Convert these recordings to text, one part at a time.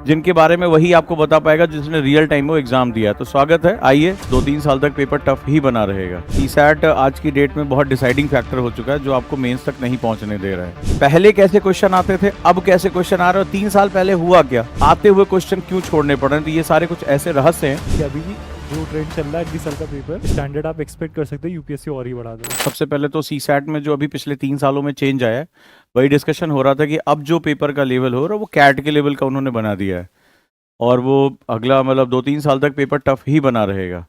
जिनके बारे में वही आपको बता पाएगा जिसने रियल टाइम में एग्जाम दिया है। तो स्वागत है, आइए। 2-3 साल तक पेपर टफ ही बना रहेगा। सीसैट आज की डेट में बहुत डिसाइडिंग फैक्टर हो चुका है जो आपको मेंस तक नहीं पहुंचने दे रहा है। पहले कैसे क्वेश्चन आते थे, अब कैसे क्वेश्चन आ रहे हैं, और 3 साल पहले हुआ क्या, आते हुए क्वेश्चन क्यों छोड़ने पड़ रहे हैं, तो ये सारे कुछ ऐसे रहस्य हैं कि अभी जो ट्रेंड चल रहा है अगले साल का पेपर स्टैंडर्ड आप एक्सपेक्ट कर सकते हैं यूपीएससी और ही बढ़ा देगा। सबसे पहले तो सीसैट में जो अभी पिछले 3 सालों में चेंज आया है, वही डिस्कशन हो रहा था कि अब जो पेपर का लेवल हो रहा है वो कैट के लेवल का उन्होंने बना दिया है, और वो अगला मतलब 2-3 साल तक पेपर टफ ही बना रहेगा।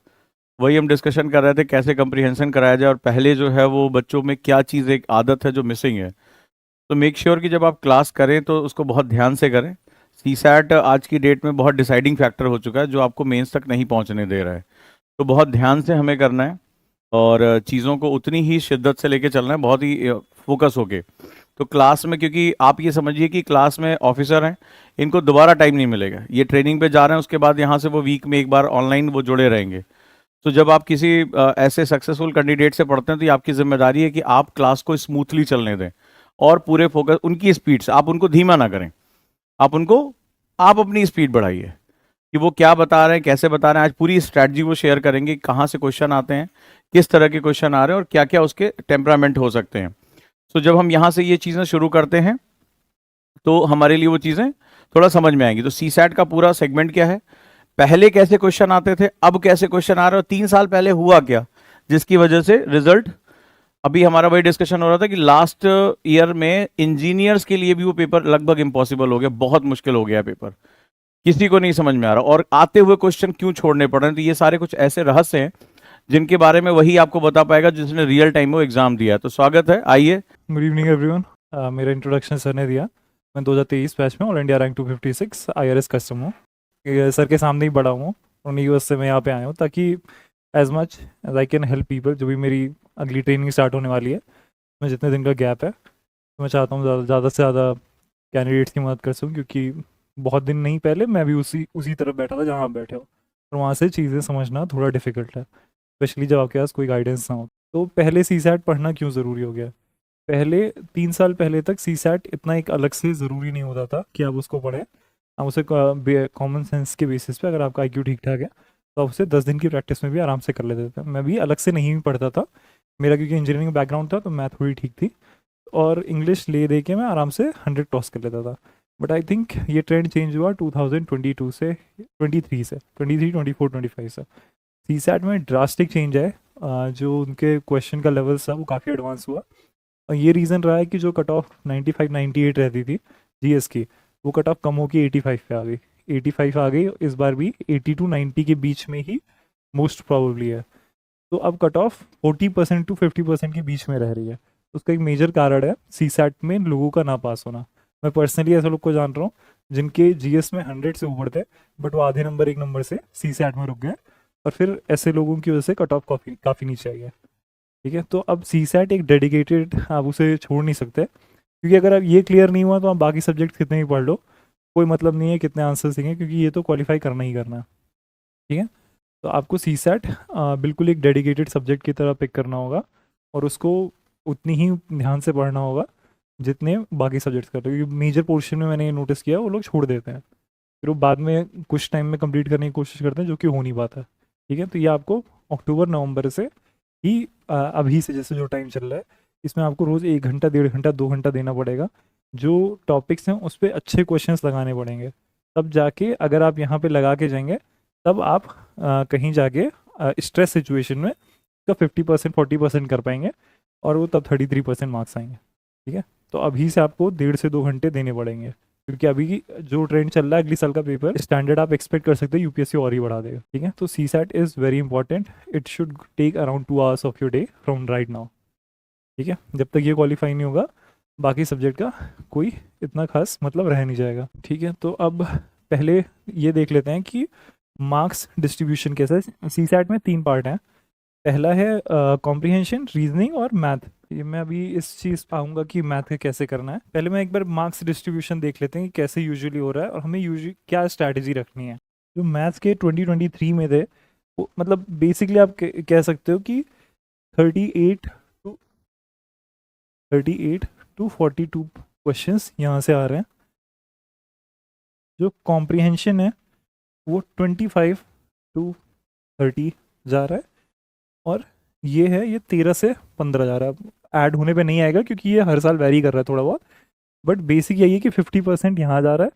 वही हम डिस्कशन कर रहे थे कैसे कंप्रीहेंशन कराया जाए, और पहले जो है वो बच्चों में क्या चीज़ एक आदत है जो मिसिंग है। तो मेक श्योर कि जब आप क्लास करें तो उसको बहुत ध्यान से करें। सीसैट आज की डेट में बहुत डिसाइडिंग फैक्टर हो चुका है जो आपको मेंस तक नहीं पहुंचने दे रहा है। तो बहुत ध्यान से हमें करना है, और चीज़ों को उतनी ही शिद्दत से लेके चलना है, बहुत ही फोकस होके। तो क्लास में, क्योंकि आप ये समझिए कि क्लास में ऑफिसर हैं, इनको दोबारा टाइम नहीं मिलेगा। ये ट्रेनिंग पे जा रहे हैं, उसके बाद यहाँ से वो वीक में एक बार ऑनलाइन वो जुड़े रहेंगे। तो जब आप किसी ऐसे सक्सेसफुल कैंडिडेट से पढ़ते हैं तो ये आपकी जिम्मेदारी है कि आप क्लास को स्मूथली चलने दें, और पूरे फोकस उनकी स्पीड से। आप उनको धीमा ना करें, आप अपनी स्पीड बढ़ाइए कि वो क्या बता रहे हैं, कैसे बता रहे हैं। आज पूरी स्ट्रैटेजी वो शेयर करेंगे, कहाँ से क्वेश्चन आते हैं, किस तरह के क्वेश्चन आ रहे हैं, और क्या क्या उसके टेम्परामेंट हो सकते हैं। तो जब हम यहाँ से ये चीज़ें शुरू करते हैं तो हमारे लिए वो चीज़ें थोड़ा समझ में आएंगी। तो सीसैट का पूरा सेगमेंट क्या है, पहले कैसे क्वेश्चन आते थे, अब कैसे क्वेश्चन आ रहे हैं, और 3 साल पहले हुआ क्या जिसकी वजह से रिजल्ट। अभी हमारा वही डिस्कशन हो रहा था कि लास्ट ईयर में इंजीनियर्स के लिए भी वो पेपर लगभग इम्पॉसिबल हो गया, बहुत मुश्किल हो गया पेपर, किसी को नहीं समझ में आ रहा, और आते हुए क्वेश्चन क्यों छोड़ने पड़ रहे हैं। तो ये सारे कुछ ऐसे रहस्य हैं जिनके बारे में वही आपको बता पाएगा जिसने रियल टाइम में एग्जाम दिया है। तो स्वागत है, आइए। Good evening everyone. मेरा इंट्रोडक्शन सर ने दिया। मैं 2023 बैच में all India rank 256 IRS custom हूँ। सर के सामने ही बड़ा हूँ, उन्हीं यूएस से मैं यहाँ पे आया हूँ ताकि as much as I can help people. जो भी मेरी अगली ट्रेनिंग स्टार्ट होने वाली है, मैं जितने दिन का गैप है तो मैं चाहता हूँ ज़्यादा से ज़्यादा कैंडिडेट्स की मदद कर सकूँ, क्योंकि बहुत दिन नहीं पहले मैं भी उसी तरफ बैठा था जहाँ आप बैठे हो, और वहाँ से चीज़ें समझना थोड़ा डिफिकल्ट है, स्पेशली जब आपके पास कोई गाइडेंस ना हो। तो पहले सीसैट पढ़ना क्यों ज़रूरी हो गया? पहले 3 साल पहले तक सीसैट इतना एक अलग से ज़रूरी नहीं होता था कि आप उसको पढ़ें। आप उसे कॉमन सेंस के बेसिस पे, अगर आपका आईक्यू ठीक ठाक है तो आप उसे 10 दिन की प्रैक्टिस में भी आराम से कर लेते थे। मैं भी अलग से नहीं पढ़ता था, मेरा क्योंकि इंजीनियरिंग बैकग्राउंड था तो मैथ थोड़ी ठीक थी, और इंग्लिश ले दे के मैं आराम से 100 क्रॉस कर लेता था। बट आई थिंक ये ट्रेंड चेंज हुआ 2022 से, 23 से, 23, 24, 25 से। सीसैट में ड्रास्टिक चेंज है। जो उनके क्वेश्चन का लेवल था वो काफ़ी एडवांस हुआ, और ये रीज़न रहा है कि जो कट ऑफ 95 98 रहती थी जीएस की, वो कट ऑफ कम होकर 85 पे आ गई। 85 आ गई इस बार भी, 80 to 90 के बीच में ही मोस्ट प्रॉबेबली है। तो अब कट ऑफ 40% to 50% के बीच में रह रही है। उसका एक मेजर कारण है सीसैट में लोगों का ना पास होना। मैं पर्सनली ऐसे लोग को जान रहा हूँ जिनके जीएस में 100 से ऊपर थे, बट वो आधे नंबर एक नंबर से सीसैट में रुक गए, और फिर ऐसे लोगों की वजह से कट ऑफ काफ़ी नीचे आई है। ठीक है, तो अब सीसैट एक डेडिकेटेड, आप उसे छोड़ नहीं सकते, क्योंकि अगर अब ये क्लियर नहीं हुआ तो आप बाकी सब्जेक्ट कितने ही पढ़ लो, कोई मतलब नहीं है कितने आंसर सीखें, क्योंकि ये तो क्वालिफाई करना ही करना है। ठीक है, तो आपको सीसैट बिल्कुल एक डेडिकेटेड सब्जेक्ट की तरह पिक करना होगा, और उसको उतनी ही ध्यान से पढ़ना होगा जितने बाकी सब्जेक्ट्स करते हैं, क्योंकि मेजर पोर्शन में मैंने ये नोटिस किया वो लोग छोड़ देते हैं, फिर वो बाद में कुछ टाइम में कंप्लीट करने की कोशिश करते हैं, जो कि हो नहीं पाता। ठीक है, तो ये आपको अक्टूबर नवंबर से ही, अभी से जैसे जो टाइम चल रहा है, इसमें आपको रोज़ 1 घंटा 1.5 घंटा 2 घंटा देना पड़ेगा। जो टॉपिक्स हैं उस पर अच्छे क्वेश्चंस लगाने पड़ेंगे, तब जाके अगर आप यहाँ पे लगा के जाएंगे, तब आप कहीं जाके स्ट्रेस सिचुएशन में का 50% 40% कर पाएंगे, और वो तब 33% मार्क्स आएंगे। ठीक है, तो अभी से आपको 1.5 से 2 घंटे देने पड़ेंगे, क्योंकि अभी की जो ट्रेंड चल रहा है अगले साल का पेपर स्टैंडर्ड आप एक्सपेक्ट कर सकते हैं यूपीएससी और ही बढ़ा देगा। ठीक है, तो CSAT is very important. It should take around 2 hours of your day from right now. ठीक है, जब तक ये क्वालिफाई नहीं होगा बाकी सब्जेक्ट का कोई इतना खास मतलब रह नहीं जाएगा। ठीक है, तो अब पहले ये देख लेते हैं कि मार्क्स डिस्ट्रीब्यूशन कैसा है। सीसैट में 3 पार्ट हैं। पहला है कॉम्प्रिहेंशन, रीजनिंग और मैथ। ये मैं अभी इस चीज़ पे आऊँगा कि मैथ का कैसे करना है। पहले मैं एक बार मार्क्स डिस्ट्रीब्यूशन देख लेते हैं कि कैसे यूजुअली हो रहा है, और हमें यूजुअली क्या स्ट्रैटेजी रखनी है। जो मैथ्स के 2023 में थे, वो मतलब बेसिकली आप कह सकते हो कि 38 टू 38 to 42 क्वेश्चंस यहाँ से आ रहे हैं। जो कॉम्प्रिहेंशन है वो 25 to 30 जा रहा है, और ये है ये 13 से 15 जा रहा है। अब ऐड होने पे नहीं आएगा क्योंकि ये हर साल वेरी कर रहा है थोड़ा बहुत, बट बेसिक यही है कि 50% यहाँ जा रहा है,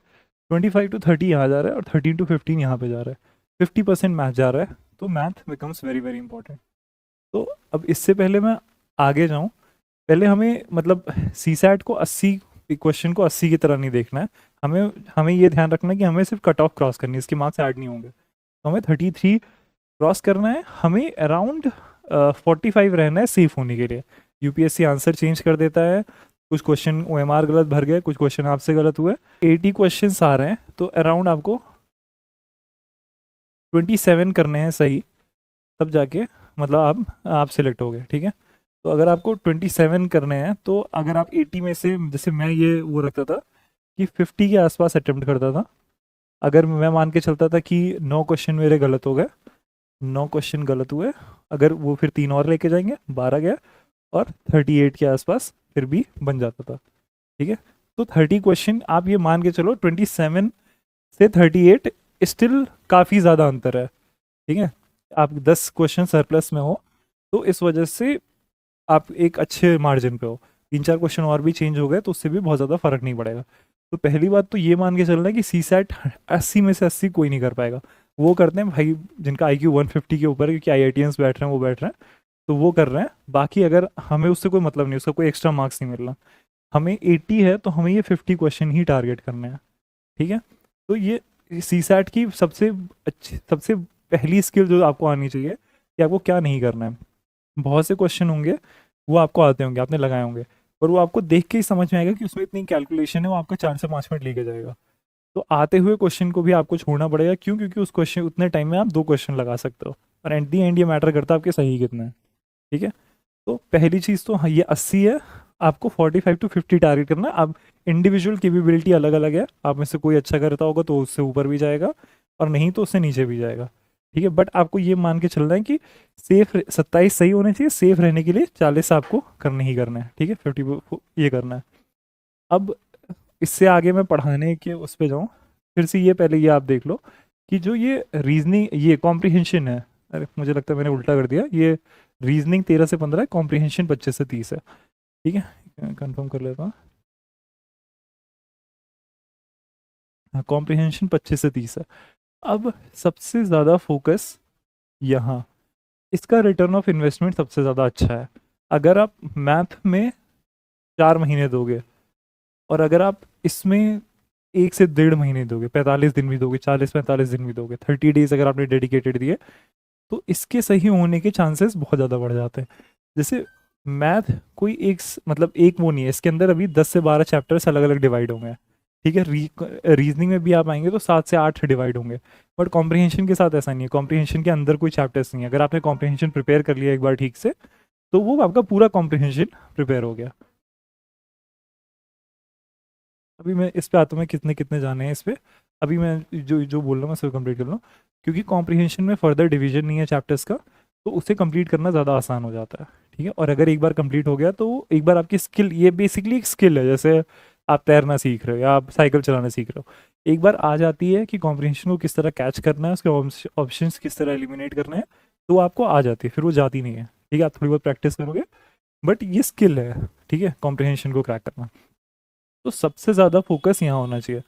25 to 30 यहाँ जा रहा है, और 13 to 15 यहाँ पे जा रहा है। 50% मैथ जा रहा है, तो math becomes very very important. तो अब इससे पहले मैं आगे जाऊँ, पहले हमें मतलब सी सैट को 80 क्वेश्चन को 80 की तरह नहीं देखना है। हमें हमें ये ध्यान रखना है कि हमें सिर्फ कट ऑफ क्रॉस करनी है, इसके मार्क्स ऐड नहीं होंगे। तो हमें 33 क्रॉस करना है, हमें अराउंड 45 रहना है सेफ होने के लिए। यूपीएससी आंसर चेंज कर देता है, कुछ क्वेश्चन ओएमआर गलत भर गए, कुछ क्वेश्चन आपसे गलत हुए। 80 क्वेश्चन आ रहे हैं, तो अराउंड आपको 27 करने हैं सही, तब जाके मतलब आप सिलेक्ट हो गए, ठीक है। तो अगर आपको 27 करने हैं, तो अगर आप 80 में से, जैसे मैं ये वो रखता था कि 50 के आसपास अटेम्प्ट करता था, अगर मैं मान के चलता था कि 9 क्वेश्चन मेरे गलत हो गए, 9 क्वेश्चन गलत हुए, अगर वो फिर 3 और लेके जाएंगे, 12 गया, और 38 के आसपास फिर भी बन जाता था, ठीक है। तो 30 क्वेश्चन आप ये मान के चलो, 27 से 38 स्टिल काफ़ी ज़्यादा अंतर है, ठीक है। आप 10 क्वेश्चन सरप्लस में हो, तो इस वजह से आप एक अच्छे मार्जिन पे हो। 3-4 क्वेश्चन और भी चेंज हो गए तो उससे भी बहुत ज़्यादा फर्क नहीं पड़ेगा। तो पहली बात तो ये मान के चलना है कि सी सैट 80 में से 80 कोई नहीं कर पाएगा। वो करते हैं भाई जिनका IQ 150 के ऊपर है, क्योंकि IITians बैठ रहे हैं, वो बैठ रहे हैं, तो वो कर रहे हैं। बाकी अगर हमें उससे कोई मतलब नहीं, उसका कोई एक्स्ट्रा मार्क्स नहीं मिलना। हमें 80 है तो हमें ये 50 क्वेश्चन ही टारगेट करने हैं, ठीक है। तो ये सी सैट की सबसे सबसे पहली स्किल जो आपको आनी चाहिए कि आपको क्या नहीं करना है। बहुत से क्वेश्चन होंगे वो आपको आते होंगे, आपने लगाए होंगे, और वो आपको देख के ही समझ में आएगा कि उसमें इतनी कैलकुलेशन है, वो आपका 4 से 5 मिनट लेके जाएगा। तो आते हुए क्वेश्चन को भी आपको छोड़ना पड़ेगा। क्यों? क्योंकि उस क्वेश्चन उतने टाइम में आप 2 क्वेश्चन लगा सकते हो, और एट दी एंड ये मैटर करता है आपके सही कितने हैं, ठीक है। तो पहली चीज़ तो हाँ, ये 80 है, आपको 45 to 50 टारगेट करना है। अब इंडिविजुअल कैपेबिलिटी अलग अलग है, आप में से कोई अच्छा करता होगा तो उससे ऊपर भी जाएगा, और नहीं तो उससे नीचे भी जाएगा, ठीक है। बट आपको ये मान के चलना है कि सेफ 27 सही होने चाहिए, सेफ रहने के लिए 40 आपको करने ही करना है, ठीक है। 50 ये करना है। अब इससे आगे मैं पढ़ाने के उस पर जाऊँ, फिर से ये पहले ये आप देख लो कि जो ये रीजनिंग, ये कॉम्प्रिहेंशन है, अरे मुझे लगता है मैंने उल्टा कर दिया, ये रीजनिंग 13 से 15 है, कॉम्प्रिहेंशन 25 से 30 है, ठीक है। कंफर्म कर लेता हूँ, हाँ कॉम्प्रिहेंशन 25 से 30 है। अब सबसे ज़्यादा फोकस यहाँ, इसका रिटर्न ऑफ इन्वेस्टमेंट सबसे ज़्यादा अच्छा है। अगर आप मैथ में 4 महीने दोगे, और अगर आप इसमें 1 से 1.5 महीने दोगे, 45 दिन भी दोगे, 40-45 दिन भी दोगे, 30 डेज अगर आपने डेडिकेटेड दिए, तो इसके सही होने के चांसेस बहुत ज़्यादा बढ़ जाते हैं। जैसे मैथ कोई एक मतलब एक वो नहीं है, इसके अंदर अभी 10 से 12 चैप्टर्स अलग अलग डिवाइड होंगे, ठीक है। रीजनिंग में भी आप आएंगे तो 7 से 8 डिवाइड होंगे, बट कॉम्प्रिहेंशन के साथ ऐसा नहीं है। कॉम्प्रिहेंशन के अंदर कोई चैप्टर्स नहीं है। अगर आपने कॉम्प्रिहेंशन प्रिपेयर कर लिया एक बार ठीक से, तो वो आपका पूरा कॉम्प्रिहेंशन प्रिपेयर हो गया। अभी मैं इस पे आता हूँ, मैं कितने कितने जाने हैं इस पे। अभी मैं जो जो बोल रहा हूँ मैं सब कंप्लीट कर लूँ, क्योंकि कॉम्प्रिहेंशन में फर्दर डिवीजन नहीं है चैप्टर्स का, तो उसे कंप्लीट करना ज़्यादा आसान हो जाता है, ठीक है। और अगर एक बार कंप्लीट हो गया तो एक बार आपकी स्किल, ये बेसिकली एक स्किल है, जैसे आप तैरना सीख रहे हो या आप साइकिल चलाना सीख रहे हो, एक बार आ जाती है कि कॉम्प्रिहेंशन को किस तरह कैच करना है, उसके ऑप्शंस किस तरह एलिमिनेट करने हैं, तो वो आपको आ जाती है, फिर वो जाती नहीं है, ठीक है। आप थोड़ी बहुत प्रैक्टिस करोगे, बट ये स्किल है, ठीक है, कॉम्प्रिहेंशन को क्रैक करना। तो सबसे ज़्यादा फोकस यहाँ होना चाहिए।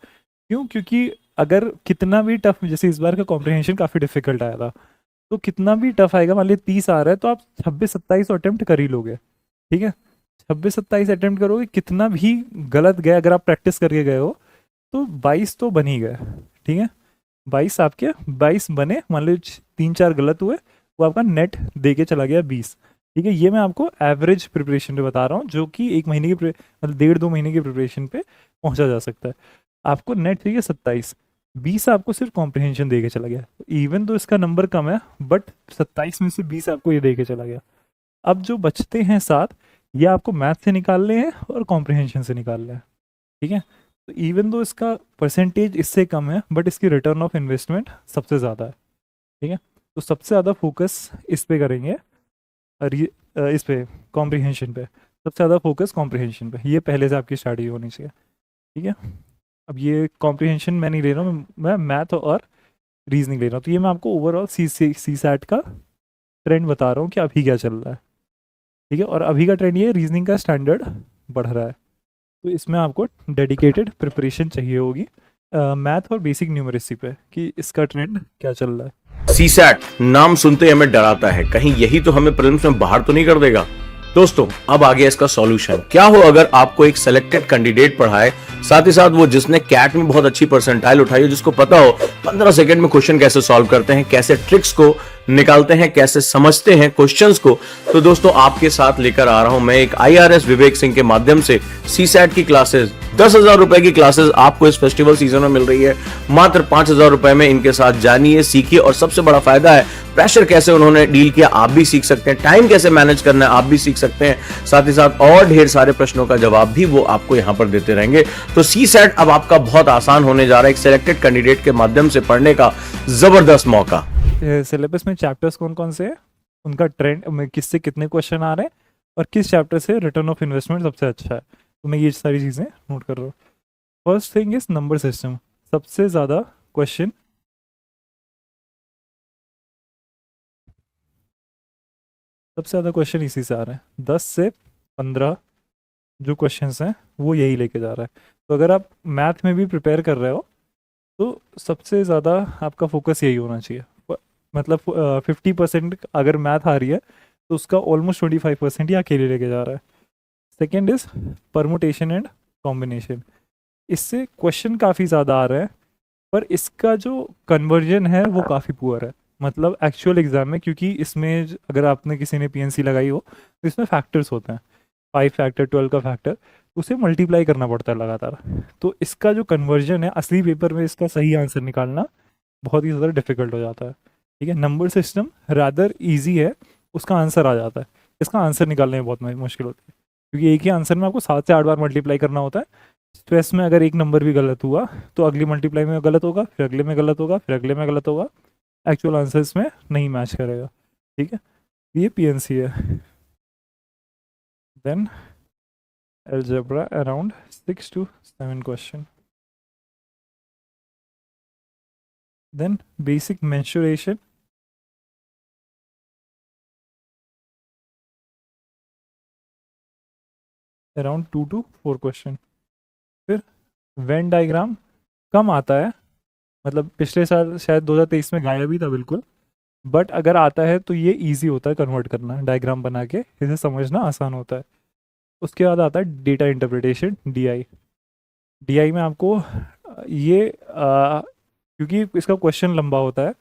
क्यों? क्योंकि अगर कितना भी टफ, जैसे इस बार का कॉम्प्रिहेंशन काफ़ी डिफिकल्ट आया था, तो कितना भी टफ आएगा, मान लीजिए 30 आ रहा है, तो आप 26-27 अटेम्प्ट कर ही लोगे, ठीक है। 26-27 अटेम्प्ट करोगे, कितना भी गलत गया, अगर आप प्रैक्टिस करके गए हो, तो 22 तो बन ही गए, ठीक है। 22 आपके 22 बने, मान लीजिए 3-4 गलत हुए, वो आपका नेट दे के चला गया 20, ठीक है। ये मैं आपको एवरेज प्रिपरेशन पे बता रहा हूँ, जो कि 1 महीने की मतलब 1.5-2 महीने की प्रिपरेशन पे पहुंचा जा सकता है। आपको नेट चाहिए 27, 20 आपको सिर्फ कॉम्प्रिहेंशन दे के चला गया। इवन तो इसका नंबर कम है, बट 27 में से 20 आपको ये दे के चला गया। अब जो बचते हैं 7, ये आपको मैथ से निकालने हैं और कॉम्प्रिहेंशन से निकालना है, ठीक है। तो इवन दो इसका परसेंटेज इससे कम है, बट इसकी रिटर्न ऑफ इन्वेस्टमेंट सबसे ज़्यादा है, ठीक है। तो सबसे ज़्यादा फोकस इस पे करेंगे, इस पे कॉम्प्रिहेंशन पे सबसे ज़्यादा फोकस कॉम्प्रिहेंशन पे, ये पहले से आपकी स्ट्रैटेजी होनी चाहिए, ठीक है। अब ये कॉम्प्रिहेंशन मैं नहीं ले रहा हूँ, मैं मैथ और रीजनिंग ले रहा हूँ। तो ये मैं आपको ओवरऑल सी सैट का ट्रेंड बता रहा हूँ कि अभी क्या चल रहा है, ठीक है। और अभी का ट्रेंड ये रीजनिंग का स्टैंडर्ड बढ़ रहा है, तो इसमें आपको डेडिकेटेड प्रिपरेशन चाहिए होगी मैथ और बेसिक न्यूमरेसी पे कि इसका ट्रेंड क्या चल रहा है। सीसैट नाम सुनते ही हमें डराता है, कहीं यही तो हमें प्रीलिम्स में बाहर तो नहीं कर देगा। दोस्तों अब आ गया इसका सॉल्यूशन। क्या हो अगर आपको एक सिलेक्टेड कैंडिडेट पढ़ाए, साथ ही साथ वो जिसने कैट में बहुत अच्छी परसेंटाइल उठाई हो, जिसको पता हो 15 सेकंड में क्वेश्चन कैसे सॉल्व करते हैं, कैसे ट्रिक्स को निकालते हैं, कैसे समझते हैं क्वेश्चंस को। तो दोस्तों आपके साथ लेकर आ रहा हूं मैं एक IRS विवेक सिंह के माध्यम से सीसैट की क्लासेस। 10,000 रुपए की क्लासेस आपको इस फेस्टिवल सीजन में मिल रही है मात्र 5,000 रुपए में। इनके साथ जानिए, सीखिए और सबसे बड़ा फायदा है प्रेशर कैसे उन्होंने डील किया आप भी सीख सकते हैं, टाइम कैसे मैनेज करना है आप भी सीख सकते हैं, साथ ही साथ और ढेर सारे प्रश्नों का जवाब भी वो आपको यहां पर देते रहेंगे। तो सीसैट अब आपका बहुत आसान होने जा रहा है, एक सिलेक्टेड कैंडिडेट के माध्यम से पढ़ने का जबरदस्त मौका। सिलेबस में चैप्टर्स कौन कौन से हैं, उनका ट्रेंड में किससे कितने क्वेश्चन आ रहे हैं और किस चैप्टर से रिटर्न ऑफ इन्वेस्टमेंट सबसे अच्छा है, तो मैं ये सारी चीज़ें नोट कर रहा हूँ। First thing is number system. सबसे ज़्यादा क्वेश्चन इसी से आ रहे हैं। 10 से 15 जो क्वेश्चंस हैं वो यही लेके जा रहा है। तो अगर आप मैथ में भी प्रिपेयर कर रहे हो तो सबसे ज़्यादा आपका फोकस यही होना चाहिए। मतलब 50% अगर मैथ आ रही है तो उसका ऑलमोस्ट 25% ही अकेले लेके जा रहा है। Second is permutation and combination. इससे क्वेश्चन काफ़ी ज़्यादा आ रहे हैं पर इसका जो कन्वर्जन है वो काफ़ी पुअर है। मतलब एक्चुअल एग्जाम में, क्योंकि इसमें अगर आपने किसी ने PNC लगाई हो तो इसमें फैक्टर्स होते हैं, 5 फैक्टर 12 का फैक्टर, उसे मल्टीप्लाई करना पड़ता है लगातार। तो इसका जो कन्वर्जन है असली पेपर में इसका सही आंसर निकालना बहुत ही ज़्यादा डिफिकल्ट हो जाता है, ठीक है। नंबर सिस्टम रादर ईजी है, उसका आंसर आ जाता है, इसका आंसर निकालने में बहुत मुश्किल होती है क्योंकि एक ही आंसर में आपको 7 से 8 बार मल्टीप्लाई करना होता है। स्ट्रेस में अगर एक नंबर भी गलत हुआ तो अगली मल्टीप्लाई में गलत होगा, फिर अगले में गलत होगा, फिर अगले में गलत होगा, एक्चुअल आंसर इसमें नहीं मैच करेगा, ठीक है। ये PNC है। Then algebra around 6 to 7 question. Then basic mensuration, around 2 to 4 question. फिर Venn diagram कम आता है, मतलब पिछले साल शायद 2023 में गायब ही था बिल्कुल, बट अगर आता है तो ये इजी होता है कन्वर्ट करना, डायग्राम बना के इसे समझना आसान होता है। उसके बाद आता है डेटा इंटरप्रिटेशन, DI में आपको ये क्योंकि इसका क्वेश्चन लंबा होता है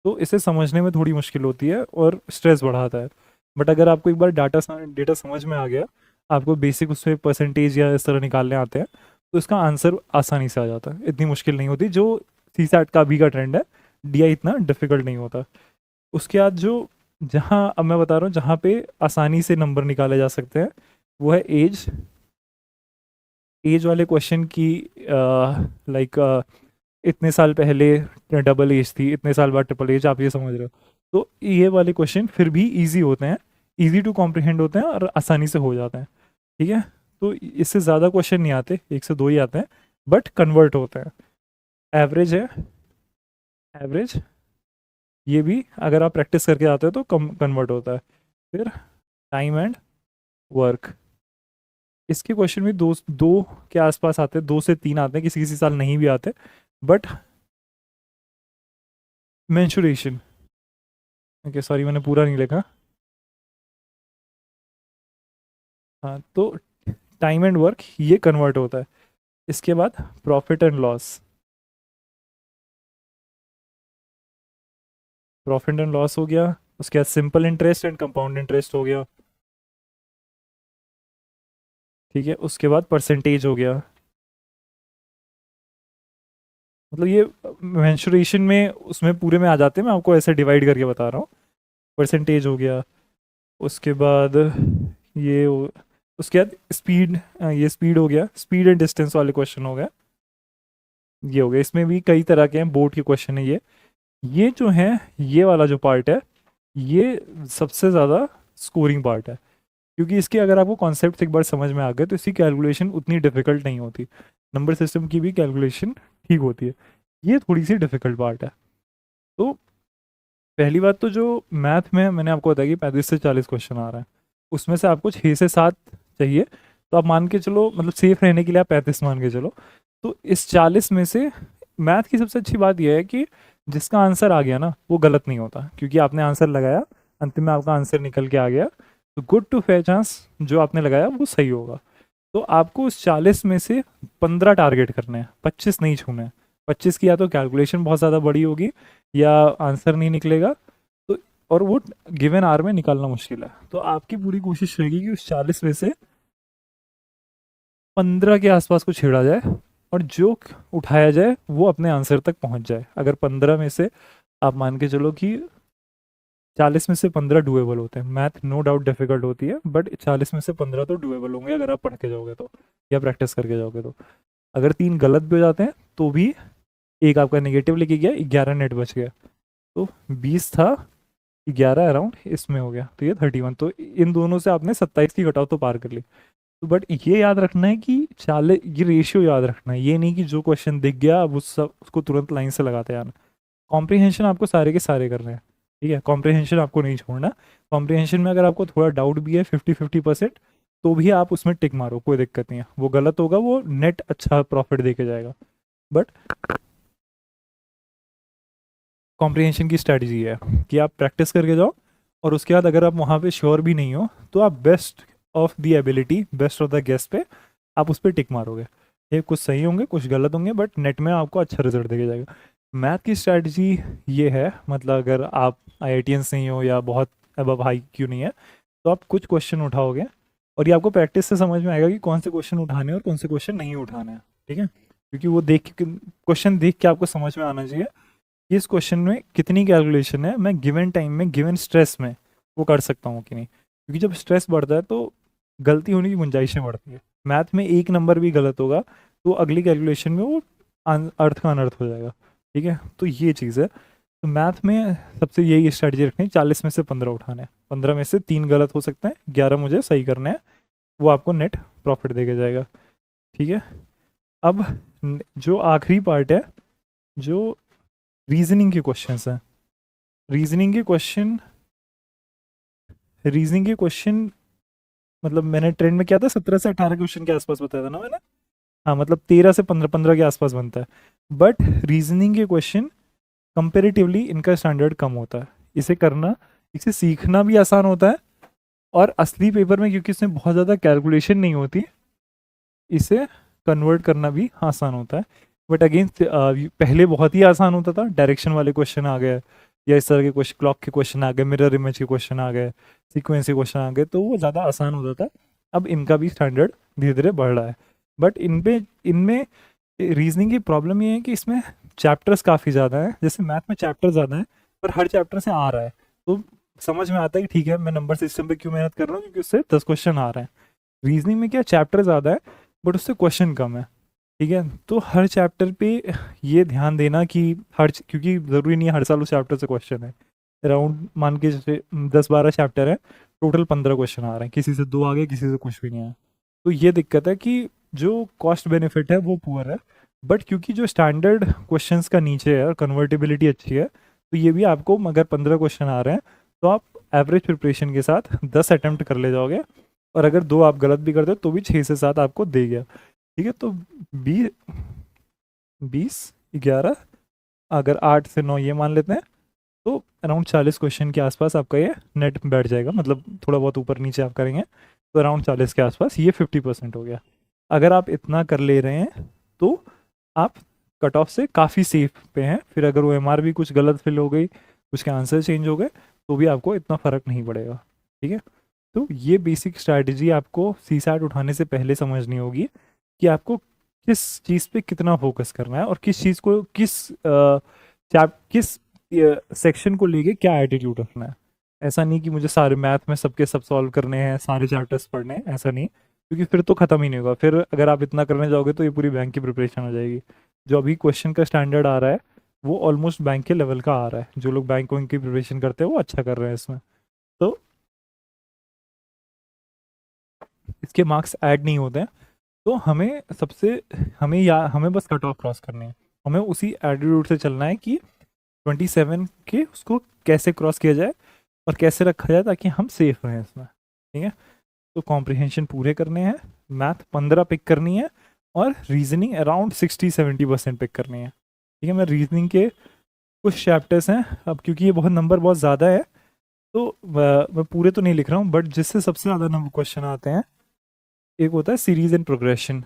तो इसे समझने में थोड़ी मुश्किल होती है और स्ट्रेस बढ़ाता है। बट अगर आपको एक बार डेटा समझ में आ गया, आपको बेसिक उसमें परसेंटेज या इस तरह निकालने आते हैं तो इसका आंसर आसानी से आ जाता है, इतनी मुश्किल नहीं होती। जो CSAT का अभी का ट्रेंड है, DI इतना डिफिकल्ट नहीं होता। उसके बाद जो जहाँ अब मैं बता रहा हूँ जहाँ पे आसानी से नंबर निकाले जा सकते हैं वो है एज वाले क्वेश्चन की, लाइक इतने साल पहले डबल एज थी, इतने साल बाद ट्रिपल एज, आप ये समझ रहे हो। तो ये वाले क्वेश्चन फिर भी इजी होते हैं, इजी टू कॉम्प्रिहेंड होते हैं और आसानी से हो जाते हैं, ठीक है। तो इससे ज़्यादा क्वेश्चन नहीं आते, 1 से 2 ही आते हैं बट कन्वर्ट होते हैं। एवरेज है, एवरेज ये भी अगर आप प्रैक्टिस करके आते हो तो कन्वर्ट होता है। फिर टाइम एंड वर्क, इसके क्वेश्चन भी दो के आसपास आते हैं, 2 से 3 आते हैं, किसी किसी साल नहीं भी आते। बट मेंशुरेशन, ओके सॉरी मैंने पूरा नहीं लिखा, हाँ, तो टाइम एंड वर्क ये कन्वर्ट होता है। इसके बाद profit and loss, profit and loss हो गया। उसके बाद simple interest and compound interest हो गया, ठीक है। उसके बाद परसेंटेज हो गया, मतलब ये मेंशुरेशन में उसमें पूरे में आ जाते हैं, मैं आपको ऐसे डिवाइड करके बता रहा हूँ। परसेंटेज हो गया, उसके बाद ये उसके बाद स्पीड, ये स्पीड हो गया, स्पीड एंड डिस्टेंस वाले क्वेश्चन हो गए, ये हो गया। इसमें भी कई तरह के हैं, बोर्ड के क्वेश्चन है ये जो है, ये वाला जो पार्ट है ये सबसे ज़्यादा स्कोरिंग पार्ट है क्योंकि इसके अगर आपको कॉन्सेप्ट एक बार समझ में आ गए तो इसकी कैलकुलेशन उतनी डिफिकल्ट नहीं होती। नंबर सिस्टम की भी कैलकुलेशन ठीक होती है। ये थोड़ी सी डिफ़िकल्ट पार्ट है। तो पहली बात तो जो मैथ में मैंने आपको बताया कि 35 से 40 क्वेश्चन आ रहा है, उसमें से आपको 6 से 7 चाहिए, तो आप मान के चलो, मतलब सेफ रहने के लिए आप 35 मान के चलो। तो इस 40 में से मैथ की सबसे अच्छी बात यह है कि जिसका आंसर आ गया ना वो गलत नहीं होता, क्योंकि आपने आंसर लगाया, अंतिम में आपका आंसर निकल के आ गया, तो गुड टू फेयर चांस जो आपने लगाया वो सही होगा। तो आपको उस 40 में से 15 टारगेट करने हैं, 25 नहीं छूने हैं। 25 की या तो कैलकुलेशन बहुत ज़्यादा बड़ी होगी या आंसर नहीं निकलेगा, तो और वो गिवन आर में निकालना मुश्किल है। तो आपकी पूरी कोशिश रहेगी कि उस 40 में से 15 के आसपास को छेड़ा जाए और जो उठाया जाए वो अपने आंसर तक पहुंच जाए। अगर 15 में से आप मान के चलो कि 40 में से 15 डुएबल होते हैं, मैथ नो डाउट डिफिकल्ट होती है, बट 40 में से 15 तो डुएबल होंगे अगर आप पढ़ के जाओगे तो, या प्रैक्टिस करके जाओगे तो। अगर 3 गलत भी हो जाते हैं तो भी एक आपका नेगेटिव लेके गया, 11 नेट बच गया, तो 20 था, 11 अराउंड इसमें हो गया, तो ये 31। तो इन दोनों से आपने 27 की कट ऑफ तो पार कर ली। तो बट ये याद रखना है कि 40, ये रेशियो याद रखना है, ये नहीं कि जो क्वेश्चन दिख गया अब उसको तुरंत लाइन से लगाते आना। कॉम्प्रिहेंशन आपको सारे के सारे करने हैं, ठीक है, कॉम्प्रिहेंशन आपको नहीं छोड़ना। कॉम्प्रिहेंशन में अगर आपको थोड़ा डाउट भी है 50-50%, तो भी आप उसमें टिक मारो, कोई दिक्कत नहीं है। वो गलत होगा, वो नेट अच्छा प्रॉफिट दे के जाएगा, बट कॉम्प्रिहेंशन की स्ट्रैटेजी है कि आप प्रैक्टिस करके जाओ, और उसके बाद अगर आप वहाँ पे श्योर भी नहीं हो तो आप best of the ability, best of the guess पे आप उस पर टिक मारोगे। ये कुछ सही होंगे, कुछ गलत होंगे, बट नेट में आपको अच्छा रिजल्ट देके जाएगा। मैथ की स्ट्रैटेजी ये है, मतलब अगर आप IITians नहीं हो या बहुत अबव हाई क्यू नहीं है, तो आप कुछ क्वेश्चन उठाओगे और ये आपको प्रैक्टिस से समझ में आएगा कि कौन से क्वेश्चन उठाने हैं और कौन से क्वेश्चन नहीं उठाने हैं, ठीक है। क्योंकि वो क्वेश्चन देख के आपको समझ में आना चाहिए कि इस क्वेश्चन में कितनी कैलकुलेशन है, मैं गिवन टाइम में गिवन स्ट्रेस में वो कर सकता हूँ कि नहीं। क्योंकि जब स्ट्रेस बढ़ता है तो गलती होने की गुंजाइशें बढ़ती है। मैथ में एक नंबर भी गलत होगा तो अगली कैलकुलेशन में वो अर्थ का अनर्थ हो जाएगा, ठीक है। तो ये चीज़ है। तो मैथ में सबसे यही स्ट्रैटेजी रखनी है, 40 में से 15 उठाने हैं, 15 में से 3 गलत हो सकते हैं, 11 मुझे सही करने हैं, वो आपको नेट प्रॉफिट देके जाएगा, ठीक है। अब जो आखिरी पार्ट है, जो रीजनिंग के क्वेश्चंस हैं, रीजनिंग के क्वेश्चन मतलब मैंने ट्रेंड में क्या था, 17 से 18 क्वेश्चन के आसपास बताया था ना मैंने, हाँ, मतलब 13 से 15 के आसपास बनता है। बट रीजनिंग के क्वेश्चन कंपेरेटिवली इनका स्टैंडर्ड कम होता है। इसे करना, इसे सीखना भी आसान होता है, और असली पेपर में क्योंकि इसमें बहुत ज़्यादा कैलकुलेशन नहीं होती, इसे कन्वर्ट करना भी आसान होता है। बट अगेन पहले बहुत ही आसान होता था, डायरेक्शन वाले क्वेश्चन आ गए, या इस तरह के क्वेश्चन, क्लॉक के क्वेश्चन आ गए, मिरर इमेज के क्वेश्चन आ गए, सीक्वेंस के क्वेश्चन आ गए, तो वो ज़्यादा आसान होता था। अब इनका भी स्टैंडर्ड धीरे धीरे बढ़ रहा है। बट इनमें रीजनिंग की प्रॉब्लम ये है कि इसमें चैप्टर्स काफ़ी ज़्यादा हैं। जैसे मैथ में चैप्टर ज़्यादा है, पर हर चैप्टर से आ रहा है, तो समझ में आता है कि ठीक है, मैं नंबर सिस्टम पे क्यों मेहनत कर रहा हूँ, क्योंकि उससे 10 क्वेश्चन आ रहे हैं। रीजनिंग में क्या, चैप्टर ज़्यादा है बट उससे क्वेश्चन कम है, ठीक है। तो हर चैप्टर पे ये ध्यान देना कि क्योंकि ज़रूरी नहीं है हर साल उस चैप्टर से क्वेश्चन है। अराउंड मान के जैसे 10-12 चैप्टर है, टोटल 15 क्वेश्चन आ रहे हैं, किसी से 2 आ गए, किसी से कुछ भी नहीं आया। तो ये दिक्कत है कि जो कॉस्ट बेनिफिट है वो पुअर है, बट क्योंकि जो स्टैंडर्ड क्वेश्चंस का नीचे है और कन्वर्टेबिलिटी अच्छी है, तो ये भी आपको, अगर 15 क्वेश्चन आ रहे हैं तो आप एवरेज प्रिपरेशन के साथ 10 अटैम्प्ट कर ले जाओगे, और अगर 2 आप गलत भी करते हो तो भी 6 से 7 आपको दे गया, ठीक है। तो 20-11, अगर 8 से 9 ये मान लेते हैं, तो अराउंड 40 क्वेश्चन के आसपास आपका ये नेट बैठ जाएगा। मतलब थोड़ा बहुत ऊपर नीचे आप करेंगे तो अराउंड 40 के आसपास, ये 50% हो गया। अगर आप इतना कर ले रहे हैं तो आप कट ऑफ से काफ़ी सेफ पे हैं। फिर अगर वो MR भी कुछ गलत फिल हो गई, उसके आंसर चेंज हो गए, तो भी आपको इतना फ़र्क नहीं पड़ेगा, ठीक है। तो ये बेसिक स्ट्रैटेजी आपको CSAT उठाने से पहले समझनी होगी कि आपको किस चीज़ पे कितना फोकस करना है, और किस चीज़ को किस सेक्शन को लेके क्या एटीट्यूड रखना है। ऐसा नहीं कि मुझे सारे मैथ में सबके सब सॉल्व करने हैं, सारे चैप्टर्स पढ़ने हैं, ऐसा नहीं, क्योंकि फिर तो ख़त्म ही नहीं होगा। फिर अगर आप इतना करने जाओगे तो ये पूरी बैंक की प्रिपरेशन हो जाएगी। जो अभी क्वेश्चन का स्टैंडर्ड आ रहा है वो ऑलमोस्ट बैंक के लेवल का आ रहा है। जो लोग बैंक की प्रिपरेशन करते हैं वो अच्छा कर रहे हैं इसमें। तो इसके मार्क्स ऐड नहीं होते हैं, तो हमें बस कट ऑफ क्रॉस करनी है, हमें उसी एटीट्यूड से चलना है कि 27 के उसको कैसे क्रॉस किया जाए और कैसे रखा जाए ताकि हम सेफ रहें इसमें, ठीक है। तो कॉम्प्रिहेंशन पूरे करने हैं, मैथ 15 पिक करनी है और रीजनिंग अराउंड 60-70% पिक करनी है, ठीक है। मैं रीजनिंग के कुछ चैप्टर्स हैं, अब क्योंकि ये बहुत नंबर बहुत ज़्यादा है तो मैं पूरे तो नहीं लिख रहा हूँ, बट जिससे सबसे ज़्यादा नंबर क्वेश्चन आते हैं एक होता है सीरीज एंड प्रोग्रेशन।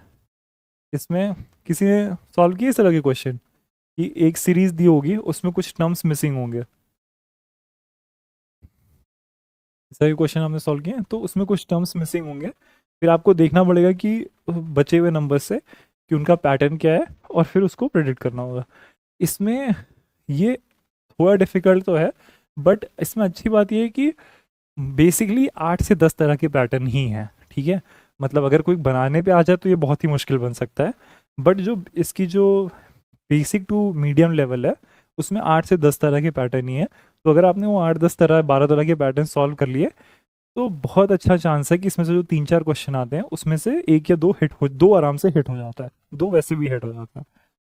इसमें किसी ने सॉल्व किया इस तरह के क्वेश्चन कि एक सीरीज दी होगी, उसमें कुछ टर्म्स मिसिंग होंगे, इस तरह के क्वेश्चन हमने सॉल्व किए हैं, तो उसमें कुछ टर्म्स मिसिंग होंगे, फिर आपको देखना पड़ेगा कि बचे हुए नंबर से कि उनका पैटर्न क्या है और फिर उसको प्रेडिक्ट करना होगा। इसमें ये थोड़ा डिफिकल्ट तो है, बट इसमें अच्छी बात ये है कि बेसिकली 8 से 10 तरह के पैटर्न ही हैं, ठीक है। मतलब अगर कोई बनाने पे आ जाए तो ये बहुत ही मुश्किल बन सकता है, बट जो इसकी जो बेसिक टू मीडियम लेवल है उसमें 8 से 10 तरह के पैटर्न ही है। तो अगर आपने वो 8-10 तरह 12 तरह के पैटर्न सॉल्व कर लिए तो बहुत अच्छा चांस है कि इसमें से जो 3-4 क्वेश्चन आते हैं उसमें से 1 या 2 दो आराम से हिट हो जाता है, 2 वैसे भी हिट हो जाता है,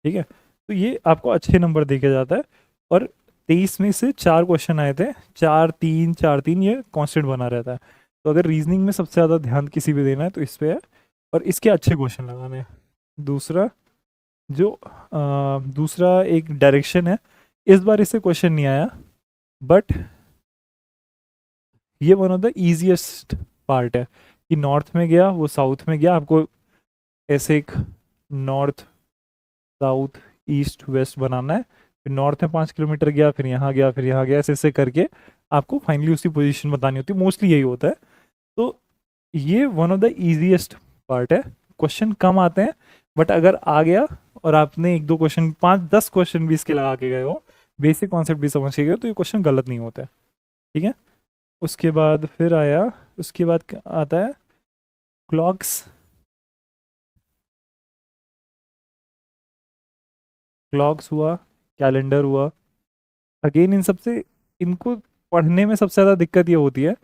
ठीक है। तो ये आपको अच्छे नंबर देके जाता है। और 23 में से 4 क्वेश्चन आए थे, 4-3 ये कांस्टेंट बना रहता है। तो अगर रीजनिंग में सबसे ज़्यादा ध्यान किसी भी देना है तो इस पे है और इसके अच्छे क्वेश्चन लगाने हैं। दूसरा दूसरा एक डायरेक्शन है, इस बार इससे क्वेश्चन नहीं आया, बट ये one of the easiest part है कि नॉर्थ में गया वो साउथ में गया, आपको ऐसे एक नॉर्थ साउथ ईस्ट वेस्ट बनाना है, फिर नॉर्थ में 5 किलोमीटर गया, फिर यहाँ गया, फिर यहाँ गया, ऐसे ऐसे करके आपको फाइनली उसकी पोजीशन बतानी होती है, मोस्टली यही होता है। तो ये one of the easiest part है, क्वेश्चन कम आते हैं, बट अगर आ गया और आपने 1-2 क्वेश्चन 5-10 क्वेश्चन भी इसके लगा के गए हो, बेसिक कॉन्सेप्ट भी समझ के गए, तो ये क्वेश्चन गलत नहीं होता है, ठीक है। उसके बाद फिर उसके बाद आता है क्लॉक्स हुआ, कैलेंडर हुआ। अगेन इन सबसे इनको पढ़ने में सबसे ज़्यादा दिक्कत ये होती है,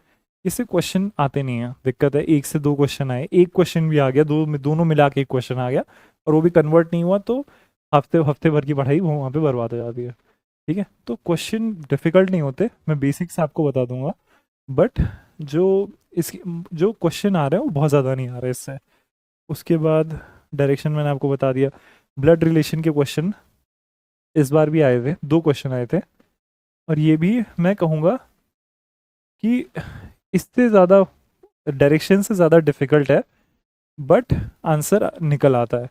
इससे क्वेश्चन आते नहीं है, दिक्कत है 1 से 2 क्वेश्चन आए, एक क्वेश्चन भी आ गया, दोनों मिला के एक क्वेश्चन आ गया और वो भी कन्वर्ट नहीं हुआ तो हफ्ते भर की पढ़ाई वहाँ पे बर्बाद हो जाती है, ठीक है। तो क्वेश्चन डिफ़िकल्ट नहीं होते, मैं बेसिक से आपको बता दूंगा, बट जो क्वेश्चन आ रहे हैं वो बहुत ज़्यादा नहीं आ रहे इससे। उसके बाद डायरेक्शन मैंने आपको बता दिया। ब्लड रिलेशन के क्वेश्चन इस बार भी आए थे, 2 क्वेश्चन आए थे, और ये भी मैं कहूँगा कि इससे ज़्यादा डायरेक्शन से ज़्यादा डिफ़िकल्ट है, बट आंसर निकल आता है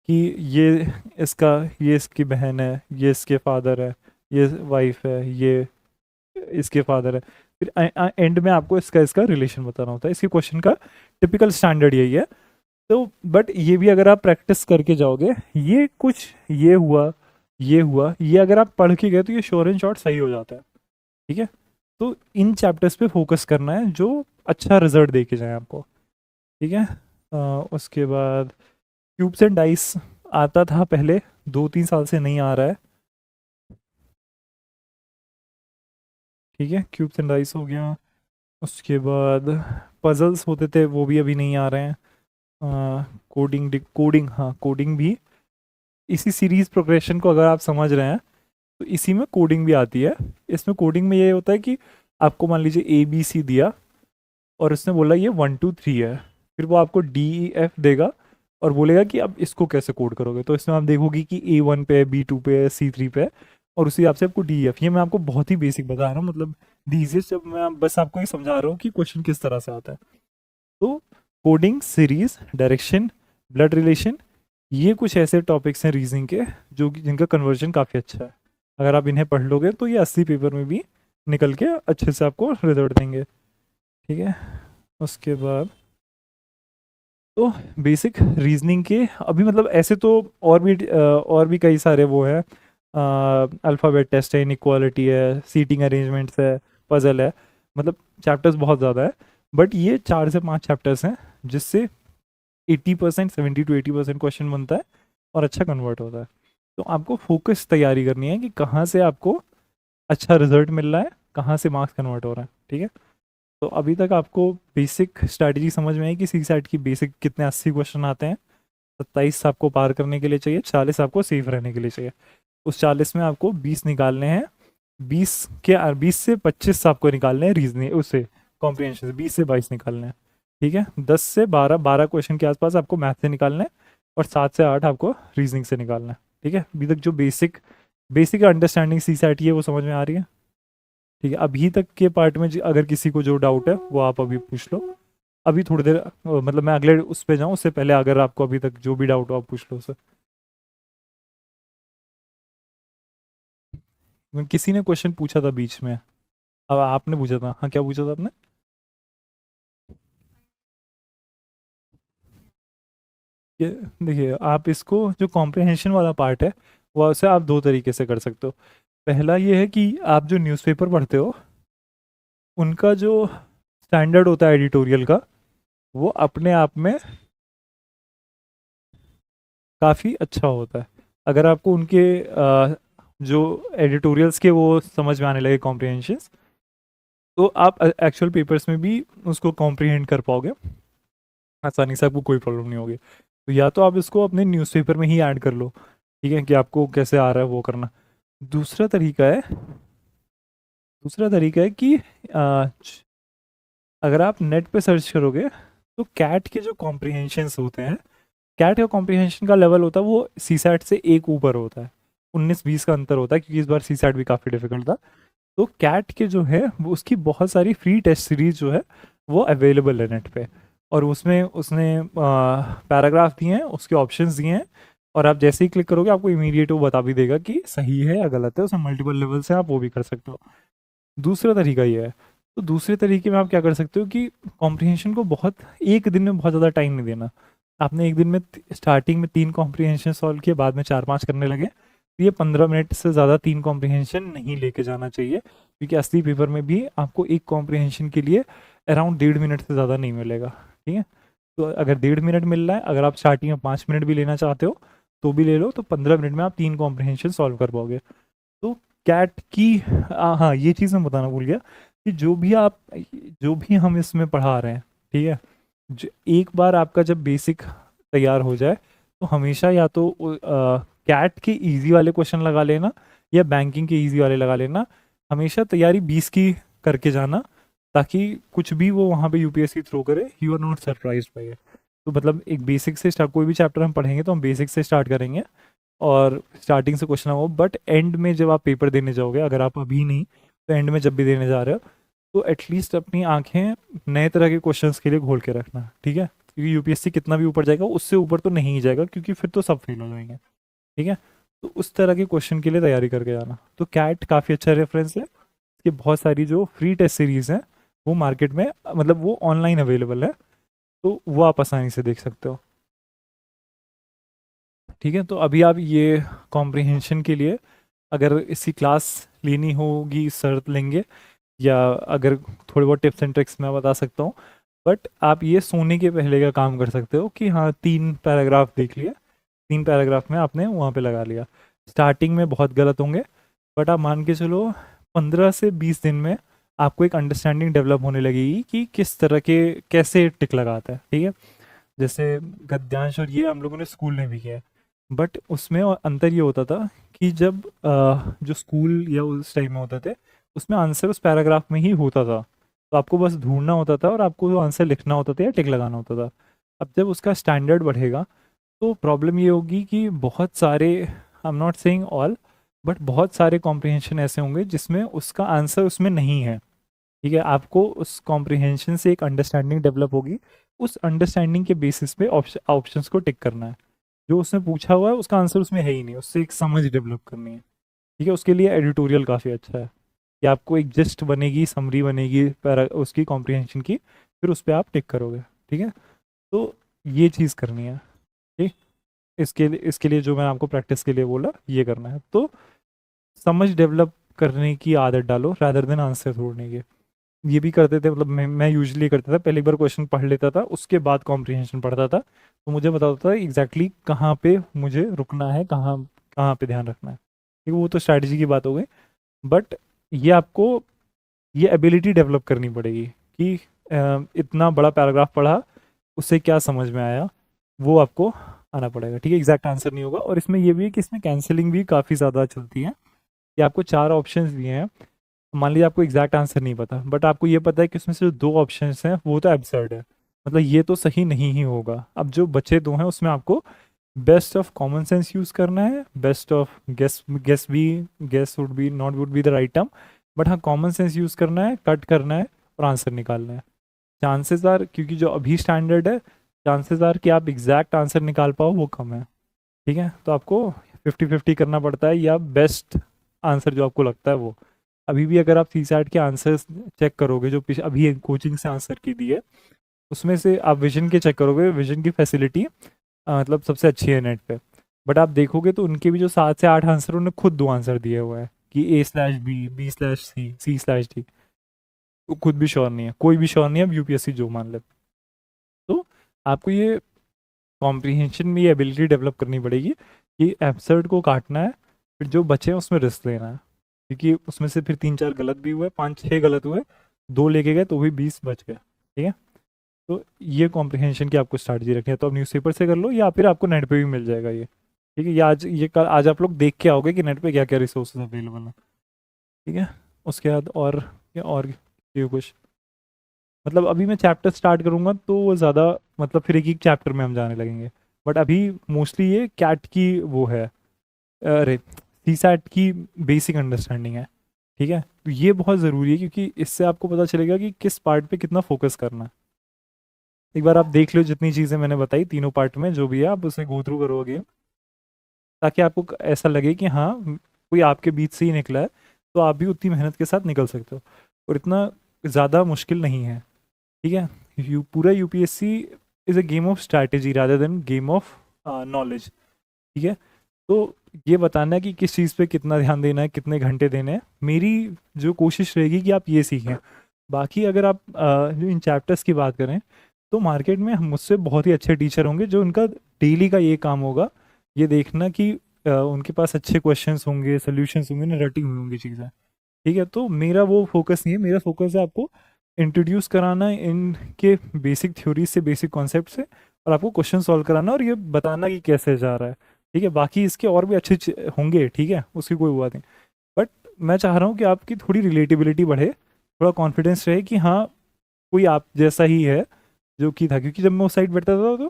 कि ये इसकी बहन है, ये इसके फादर है, ये वाइफ है, ये इसके फादर है, फिर एंड में आपको इसका रिलेशन बताना होता है। इसके क्वेश्चन का टिपिकल स्टैंडर्ड यही है। तो बट ये भी अगर आप प्रैक्टिस करके जाओगे, ये हुआ, ये अगर आप पढ़ के गए तो ये श्योर एंड शॉर्ट सही हो जाता है, ठीक है। तो इन चैप्टर्स पे फोकस करना है जो अच्छा रिजल्ट दे के जाए आपको, ठीक है। उसके बाद क्यूब्स एंड डाइस आता था पहले, 2-3 साल से नहीं आ रहा है, ठीक है। क्यूब्स एंड डाइस हो गया। उसके बाद पजल्स होते थे, वो भी अभी नहीं आ रहे हैं। कोडिंग भी इसी सीरीज प्रोग्रेशन को अगर आप समझ रहे हैं तो इसी में कोडिंग भी आती है। इसमें कोडिंग में ये होता है कि आपको मान लीजिए ABC दिया और उसने बोला ये 1 2 3 है, फिर वो आपको DEF देगा और बोलेगा कि अब इसको कैसे कोड करोगे। तो इसमें आप देखोगे कि A1 पे है, B2 पे है, C3 पे है, और उसी हिसाब से आपको DEF। ये मैं आपको बहुत ही बेसिक बता रहा हूँ, मतलब दीजिए जब मैं बस आपको ये समझा रहा हूँ कि क्वेश्चन किस तरह से आता है। तो coding, series, direction, blood relation, ये कुछ ऐसे टॉपिक्स हैं रीजनिंग के जिनका कन्वर्जन काफ़ी अच्छा है। अगर आप इन्हें पढ़ लोगे तो ये 80 पेपर में भी निकल के अच्छे से आपको रिजल्ट देंगे, ठीक है। उसके बाद तो बेसिक रीजनिंग के अभी मतलब ऐसे तो और भी कई सारे वो है, अल्फ़ाबेट टेस्ट है, इनइक्वालिटी है, सीटिंग अरेंजमेंट्स है, पजल है, मतलब चैप्टर्स बहुत ज़्यादा है, बट ये 4 से 5 चैप्टर्स हैं जिससे 80% 70 to 80% क्वेश्चन बनता है और अच्छा कन्वर्ट होता है। तो आपको फोकस तैयारी करनी है कि कहाँ से आपको अच्छा रिजल्ट मिल रहा है, कहाँ से मार्क्स कन्वर्ट हो रहा है, ठीक है। तो अभी तक आपको बेसिक स्ट्रैटेजी समझ में आई कि CSAT की बेसिक कितने 80 क्वेश्चन आते हैं 27 आपको पार करने के लिए चाहिए, 40 आपको सेफ रहने के लिए चाहिए। उस 40 में आपको 20 निकालने हैं, 20 से 25 आपको निकालने हैं रीजनिंग उससे कॉम्प्रिहेंशन से, 20 से 22 निकालने हैं, ठीक है। 10 से 12 क्वेश्चन के आसपास आपको मैथ से निकालना है, और 7 से 8 आपको रीजनिंग से निकालना है, ठीक है। अभी तक जो बेसिक अंडरस्टैंडिंग CSAT है वो समझ में आ रही है, ठीक है। अभी तक के पार्ट में अगर किसी को जो डाउट है वो आप अभी पूछ लो, अभी थोड़ी देर मतलब मैं अगले उस पे जाऊँ उससे पहले अगर आपको अभी तक जो भी डाउट हो आप पूछ लो सर। किसी ने क्वेश्चन पूछा था बीच में, अब आपने पूछा था, हाँ क्या पूछा था आपने? ये देखिए, आप इसको जो कॉम्प्रिहेंशन वाला पार्ट है वो उसे आप दो तरीके से कर सकते हो। पहला ये है कि आप जो न्यूज़पेपर पढ़ते हो उनका जो स्टैंडर्ड होता है एडिटोरियल का, वो अपने आप में काफ़ी अच्छा होता है। अगर आपको उनके जो एडिटोरियल्स के वो समझ में आने लगे कॉम्प्रिहेंशंस, तो आप एक्चुअल पेपर्स में भी उसको कॉम्प्रिहेंड कर पाओगे आसानी से, आपको कोई प्रॉब्लम नहीं होगी। तो या तो आप इसको अपने न्यूज़पेपर में ही ऐड कर लो, ठीक है, कि आपको कैसे आ रहा है वो करना। दूसरा तरीका है कि अगर आप नेट पे सर्च करोगे तो कैट के जो कॉम्प्रिहेंशंस होते हैं, कैट का कॉम्प्रिहेंशन का लेवल होता है वो CSAT से एक ऊपर होता है, 19-20 का अंतर होता है, क्योंकि इस बार CSAT भी काफ़ी डिफिकल्ट था। तो कैट के जो है वो उसकी बहुत सारी फ्री टेस्ट सीरीज जो है वो अवेलेबल है नेट पे, और उसमें उसने पैराग्राफ दिए हैं, उसके ऑप्शंस दिए हैं, और आप जैसे ही क्लिक करोगे आपको इमीडिएट वो बता भी देगा कि सही है या गलत है, उसमें मल्टीपल लेवल से आप वो भी कर सकते हो। दूसरा तरीका ये है, तो दूसरे तरीके में आप क्या कर सकते हो कि कॉम्प्रिहेंशन को बहुत एक दिन में बहुत ज़्यादा टाइम नहीं देना। आपने एक दिन में स्टार्टिंग में 3 कॉम्प्रिहेंशन सॉल्व किए, बाद में 4-5 करने लगे, तो ये 15 मिनट से ज़्यादा 3 कॉम्प्रिहेंशन नहीं लेके जाना चाहिए, क्योंकि असली पेपर में भी आपको एक कॉम्प्रिहेंशन के लिए अराउंड 1.5 मिनट से ज़्यादा नहीं मिलेगा, ठीक है। तो अगर 1.5 मिनट मिल रहा है, अगर आप स्टार्टिंग में 5 मिनट भी लेना चाहते हो तो भी ले लो, तो 15 मिनट में आप 3 कॉम्प्रिहेंशन सॉल्व कर पाओगे। तो कैट की हाँ, ये चीज़ मैं बताना भूल गया कि जो भी हम इसमें पढ़ा रहे हैं, ठीक है, एक बार आपका जब बेसिक तैयार हो जाए तो हमेशा या तो कैट के इजी वाले क्वेश्चन लगा लेना या बैंकिंग के इजी वाले लगा लेना, हमेशा तैयारी 20 की करके जाना, ताकि कुछ भी वो वहाँ पे UPSC थ्रो करे, you are not surprise by it. तो मतलब एक बेसिक से स्टार्ट, कोई भी चैप्टर हम पढ़ेंगे तो हम बेसिक से स्टार्ट करेंगे और स्टार्टिंग से क्वेश्चन हो, बट एंड में जब आप पेपर देने जाओगे, अगर आप अभी नहीं तो एंड में जब भी देने जा रहे हो तो एटलीस्ट अपनी आंखें नए तरह के क्वेश्चंस के लिए खोल के रखना, ठीक है, क्योंकि UPSC कितना भी ऊपर जाएगा उससे ऊपर तो नहीं जाएगा, क्योंकि फिर तो सब फेल हो जाएंगे, ठीक है। तो उस तरह के क्वेश्चन के लिए तैयारी करके जाना। तो कैट काफ़ी अच्छा रेफरेंस है, इसकी बहुत सारी जो फ्री टेस्ट सीरीज़ हैं वो मार्केट में मतलब वो ऑनलाइन अवेलेबल है, तो वो आप आसानी से देख सकते हो, ठीक है। तो अभी आप ये कॉम्प्रिहेंशन के लिए अगर इसकी क्लास लेनी होगी सर लेंगे, या अगर थोड़े बहुत टिप्स एंड ट्रिक्स मैं बता सकता हूँ, बट आप ये सोने के पहले का काम कर सकते हो कि हाँ 3 पैराग्राफ देख लिए, 3 पैराग्राफ में आपने वहाँ पे लगा लिया। स्टार्टिंग में बहुत गलत होंगे, बट आप मान के चलो 15 से 20 दिन में आपको एक अंडरस्टैंडिंग डेवलप होने लगेगी कि किस तरह के कैसे टिक लगाता है, ठीक है। जैसे गद्यांश और ये हम लोगों ने स्कूल में भी किया है, बट उसमें अंतर ये होता था कि जब जो स्कूल या उस टाइम में होते थे उसमें आंसर उस पैराग्राफ में ही होता था, तो आपको बस ढूंढना होता था और आपको वो आंसर लिखना होता था या टिक लगाना होता था। अब जब उसका स्टैंडर्ड बढ़ेगा तो प्रॉब्लम ये होगी कि बहुत सारे, I am not saying all, but बहुत सारे कॉम्प्रिहेंशन ऐसे होंगे जिसमें उसका आंसर उसमें नहीं है, ठीक है। आपको उस कॉम्प्रिहेंशन से एक अंडरस्टैंडिंग डेवलप होगी, उस अंडरस्टैंडिंग के बेसिस पे ऑप्शंस को टिक करना है। जो उसने पूछा हुआ है उसका आंसर उसमें है ही नहीं, उससे एक समझ डेवलप करनी है, ठीक है। उसके लिए एडिटोरियल काफ़ी अच्छा है कि आपको एक जिस्ट बनेगी, समरी बनेगी उसकी कॉम्प्रिहेंशन की, फिर उस पर आप टिक करोगे, ठीक है। तो ये चीज़ करनी है, ठीक। इसके लिए जो मैंने आपको प्रैक्टिस के लिए बोला ये करना है, तो समझ डेवलप करने की आदत डालो रादर देन आंसर ढूंढने की। ये भी करते थे, मतलब मैं यूजुअली करता था, पहले एक बार क्वेश्चन पढ़ लेता था उसके बाद कॉम्प्रिहेंशन पढ़ता था, तो मुझे बताता था एग्जैक्टली कहाँ पे मुझे रुकना है, कहाँ कहाँ पे ध्यान रखना है, ठीक है। वो तो स्ट्रैटेजी की बात हो गई, बट ये आपको ये एबिलिटी डेवलप करनी पड़ेगी कि इतना बड़ा पैराग्राफ पढ़ा उससे क्या समझ में आया, वो आपको आना पड़ेगा, ठीक है, एग्जैक्ट आंसर नहीं होगा। और इसमें ये भी है कि इसमें कैंसिलिंग भी काफ़ी ज़्यादा चलती है, कि आपको 4 ऑप्शंस दिए हैं, मान लीजिए आपको एग्जैक्ट आंसर नहीं पता, बट आपको ये पता है कि उसमें से जो 2 ऑप्शंस हैं वो तो एब्सर्ड है, मतलब ये तो सही नहीं ही होगा। अब जो बचे 2 हैं उसमें आपको best of common sense use करना है, best of guess would be not would be the right term, but हाँ कॉमन सेंस यूज़ करना है, कट करना है और आंसर निकालना है। चांसेस आर, क्योंकि जो अभी स्टैंडर्ड है, चांसेस आर कि आप एग्जैक्ट आंसर निकाल पाओ वो कम है, ठीक है। तो आपको 50-50 करना पड़ता है, या बेस्ट आंसर जो आपको लगता है वो। अभी भी अगर आप CSAT के आंसर्स चेक करोगे जो अभी कोचिंग से आंसर की दी है, उसमें से आप विजन के चेक करोगे, विजन की फैसिलिटी मतलब सबसे अच्छी है नेट पे, बट आप देखोगे तो उनके भी जो 7 से 8 आंसर उन्होंने खुद 2 आंसर दिए हुए हैं कि A/B, B/C, C/D, वो खुद भी श्योर नहीं है, कोई भी श्योर नहीं है, अब UPSC जो मान ले। तो आपको ये कॉम्प्रीहेंशन में ये एबिलिटी डेवलप करनी पड़ेगी कि एब्सर्ड को काटना है, फिर जो बचे हैं उसमें रिस्क लेना है, क्योंकि उसमें से फिर 3-4 गलत भी हुए, 5-6 गलत हुए, 2 लेके गए तो भी 20 बच गए, ठीक है। तो ये कॉम्प्रीहेंशन की आपको स्ट्रैटेजी रखनी है, तो आप न्यूज़पेपर से कर लो या फिर आपको नेट पे भी मिल जाएगा ये, ठीक है। आज आप लोग देख के आओगे कि नेट पे क्या क्या रिसोर्सेज अवेलेबल हैं, ठीक है। उसके बाद और ये कुछ, मतलब अभी मैं चैप्टर स्टार्ट करूँगा तो वो ज़्यादा, मतलब फिर एक चैप्टर में हम जाने लगेंगे, बट अभी मोस्टली ये कैट की वो है, अरे CSAT की बेसिक अंडरस्टैंडिंग है, ठीक है। तो ये बहुत ज़रूरी है, क्योंकि इससे आपको पता चलेगा कि किस पार्ट पे कितना फोकस करना है। एक बार आप देख लो जितनी चीज़ें मैंने बताई तीनों पार्ट में, जो भी है आप उसे गो थ्रू करोगे, ताकि आपको ऐसा लगे कि हाँ कोई आपके बीच से ही निकला है, तो आप भी उतनी मेहनत के साथ निकल सकते हो, और इतना ज़्यादा मुश्किल नहीं है, ठीक है। पूरा UPSC is a game of strategy rather than game of knowledge, ठीक है। तो ये बताना है कि किस चीज़ पे कितना ध्यान देना है, कितने घंटे देने हैं, मेरी जो कोशिश रहेगी कि आप ये सीखें। बाकी अगर आप जो इन चैप्टर्स की बात करें, तो मार्केट में मुझसे बहुत ही अच्छे टीचर होंगे जो उनका डेली का ये काम होगा, ये देखना कि उनके पास अच्छे क्वेश्चंस होंगे, सोल्यूशंस होंगे ना, रटी हुई होंगी चीज़ें, ठीक है। तो मेरा वो फोकस नहीं है, मेरा फोकस है आपको इंट्रोड्यूस कराना इनके बेसिक थ्योरी से, बेसिक कॉन्सेप्ट से, और आपको क्वेश्चन सॉल्व कराना और ये बताना कि कैसे जा रहा है, ठीक है। बाकी इसके और भी अच्छे होंगे, ठीक है, उसकी कोई बात नहीं, बट मैं चाह रहा हूँ कि आपकी थोड़ी रिलेटिबिलिटी बढ़े, थोड़ा कॉन्फिडेंस रहे कि हाँ कोई आप जैसा ही है जो कि था। क्योंकि जब मैं उस साइड बैठता था तो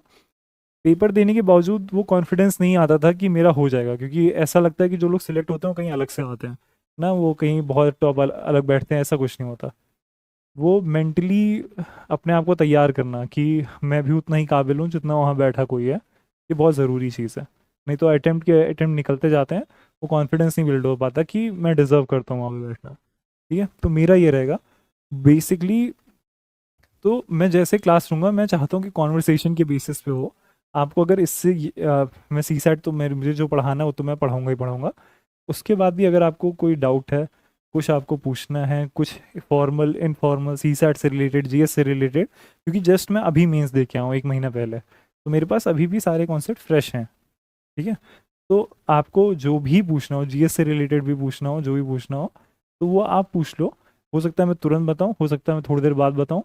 पेपर देने के बावजूद वो कॉन्फिडेंस नहीं आता था कि मेरा हो जाएगा, क्योंकि ऐसा लगता है कि जो लोग सिलेक्ट होते हैं वो कहीं अलग से आते हैं ना, वो कहीं बहुत टॉप अलग बैठते हैं, ऐसा कुछ नहीं होता। वो मेंटली अपने आप को तैयार करना कि मैं भी उतना ही काबिल हूँ जितना वहाँ बैठा कोई है, ये बहुत ज़रूरी चीज़ है। नहीं तो अटेम्प्ट निकलते जाते हैं, वो कॉन्फिडेंस नहीं बिल्ड हो पाता कि मैं डिज़र्व करता हूँ वहाँ पे बैठना, ठीक है। तो मेरा ये रहेगा बेसिकली। तो मैं जैसे क्लास लूँगा, मैं चाहता हूँ कि कॉन्वर्सेशन के बेसिस पे हो। आपको अगर इससे मैं CSAT तो मुझे जो पढ़ाना है वो तो मैं पढ़ाऊँगा ही पढ़ाऊँगा, उसके बाद भी अगर आपको कोई डाउट है, कुछ आपको पूछना है, कुछ फॉर्मल इनफॉर्मल CSAT से रिलेटेड, GS से रिलेटेड, क्योंकि जस्ट मैं अभी मेंस दे के आया हूँ 1 महीना पहले, तो मेरे पास अभी भी सारे कॉन्सेप्ट फ्रेश हैं, ठीक है। तो आपको जो भी पूछना हो, GS से रिलेटेड भी पूछना हो, जो भी पूछना हो, तो वो आप पूछ लो। हो सकता है मैं तुरंत बताऊँ, हो सकता है मैं थोड़ी देर बाद बताऊँ,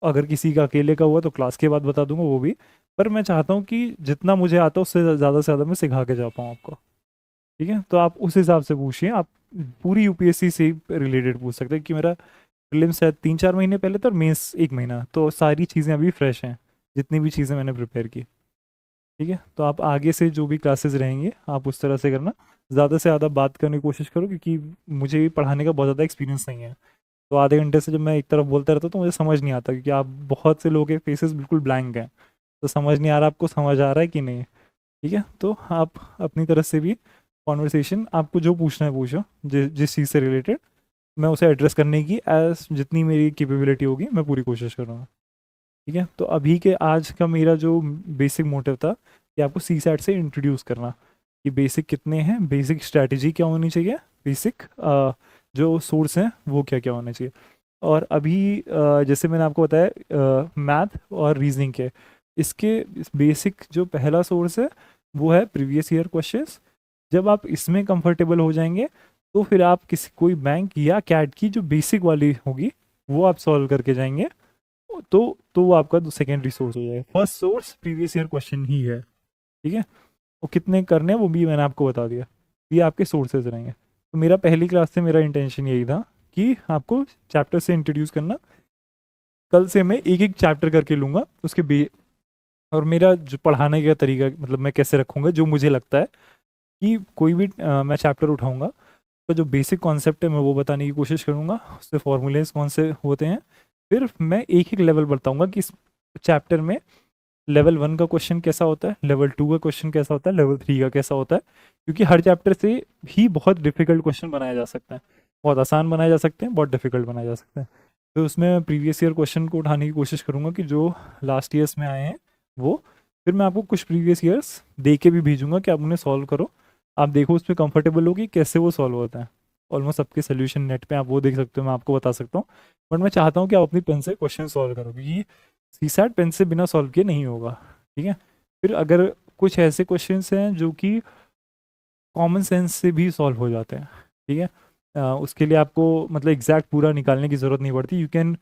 अगर किसी का अकेले का हुआ तो क्लास के बाद बता दूंगा वो भी, पर मैं चाहता हूँ कि जितना मुझे आता है उससे ज़्यादा से ज़्यादा मैं सिखा के जा पाऊँ आपको, ठीक है। तो आप उस हिसाब से पूछिए, आप पूरी UPSC से रिलेटेड पूछ सकते हैं कि मेरा प्रीलिम्स है 3-4 महीने पहले तो, और मेंस 1 महीना, तो सारी चीज़ें अभी फ्रेश हैं, जितनी भी चीज़ें मैंने प्रिपेयर की, ठीक है। तो आप आगे से जो भी क्लासेस रहेंगे आप उस तरह से करना, ज़्यादा से ज़्यादा बात करने की कोशिश करो, क्योंकि मुझे भी पढ़ाने का बहुत ज़्यादा एक्सपीरियंस नहीं है। तो आधे घंटे से जब मैं एक तरफ बोलता रहता हूँ तो मुझे समझ नहीं आता, क्योंकि आप बहुत से लोगों के फेसेस बिल्कुल ब्लैंक हैं, तो समझ नहीं आ रहा आपको समझ आ रहा है कि नहीं, ठीक है। तो आप अपनी तरफ से भी कॉन्वर्सेशन, आपको जो पूछना है पूछो, जिस चीज़ से रिलेटेड, मैं उसे एड्रेस करने की एज जितनी मेरी कैपेबिलिटी होगी मैं पूरी कोशिश करूँगा, ठीक है। तो अभी के आज का मेरा जो बेसिक मोटिव था कि आपको CSAT से इंट्रोड्यूस करना, कि बेसिक कितने हैं, बेसिक स्ट्रैटेजी क्या होनी चाहिए, बेसिक जो सोर्स हैं वो क्या क्या होने चाहिए। और अभी जैसे मैंने आपको बताया मैथ और रीजनिंग के, इसके बेसिक जो पहला सोर्स है वो है प्रीवियस ईयर क्वेश्चंस। जब आप इसमें कंफर्टेबल हो जाएंगे तो फिर आप कोई बैंक या कैट की जो बेसिक वाली होगी वो आप सॉल्व करके जाएंगे, तो वो आपका सेकेंडरी सोर्स हो जाएगा। First source previous year question ही है, ठीक है, वो कितने करने हैं वो भी मैंने आपको बता दिया, ये आपके सोर्सेज रहेंगे। तो मेरा पहली क्लास से मेरा इंटेंशन यही था कि आपको चैप्टर से इंट्रोड्यूस करना। कल से मैं एक एक चैप्टर करके लूँगा उसके और मेरा जो पढ़ाने का तरीका, मतलब मैं कैसे रखूँगा, जो मुझे लगता है कि कोई भी मैं चैप्टर उठाऊँगा तो जो बेसिक कॉन्सेप्ट है मैं वो बताने की कोशिश करूँगा, उससे फॉर्मूलेज कौन से होते हैं, फिर मैं एक एक लेवल बताऊँगा कि इस चैप्टर में लेवल 1 का क्वेश्चन कैसा होता है, लेवल 2 का क्वेश्चन कैसा होता है, लेवल 3 का कैसा होता है, क्योंकि हर चैप्टर से ही बहुत डिफिकल्ट क्वेश्चन बनाया जा सकता है, बहुत आसान बनाए जा सकते हैं, बहुत डिफिकल्ट बनाए जा सकते हैं। तो उसमें मैं प्रीवियस ईयर क्वेश्चन को उठाने की कोशिश करूँगा कि जो लास्ट ईयर्स में आए हैं वो, फिर मैं आपको कुछ प्रीवियस ईयर्स दे के भी भेजूँगा कि आप उन्हें सॉल्व करो, आप देखो उस पर कंफर्टेबल हो कि कैसे वो सॉल्व होता है। ऑलमोस्ट सबके सोल्यूशन नेट पे आप वो देख सकते हो, मैं आपको बता सकता हूँ, बट मैं चाहता हूँ कि आप अपनी पेन से क्वेश्चन सॉल्व करो, क्योंकि सीसैट पेन से बिना सॉल्व किए नहीं होगा। ठीक है, फिर अगर कुछ ऐसे क्वेश्चंस हैं जो कि कॉमन सेंस से भी सॉल्व हो जाते हैं, ठीक है, उसके लिए आपको मतलब एग्जैक्ट पूरा निकालने की ज़रूरत नहीं पड़ती, you can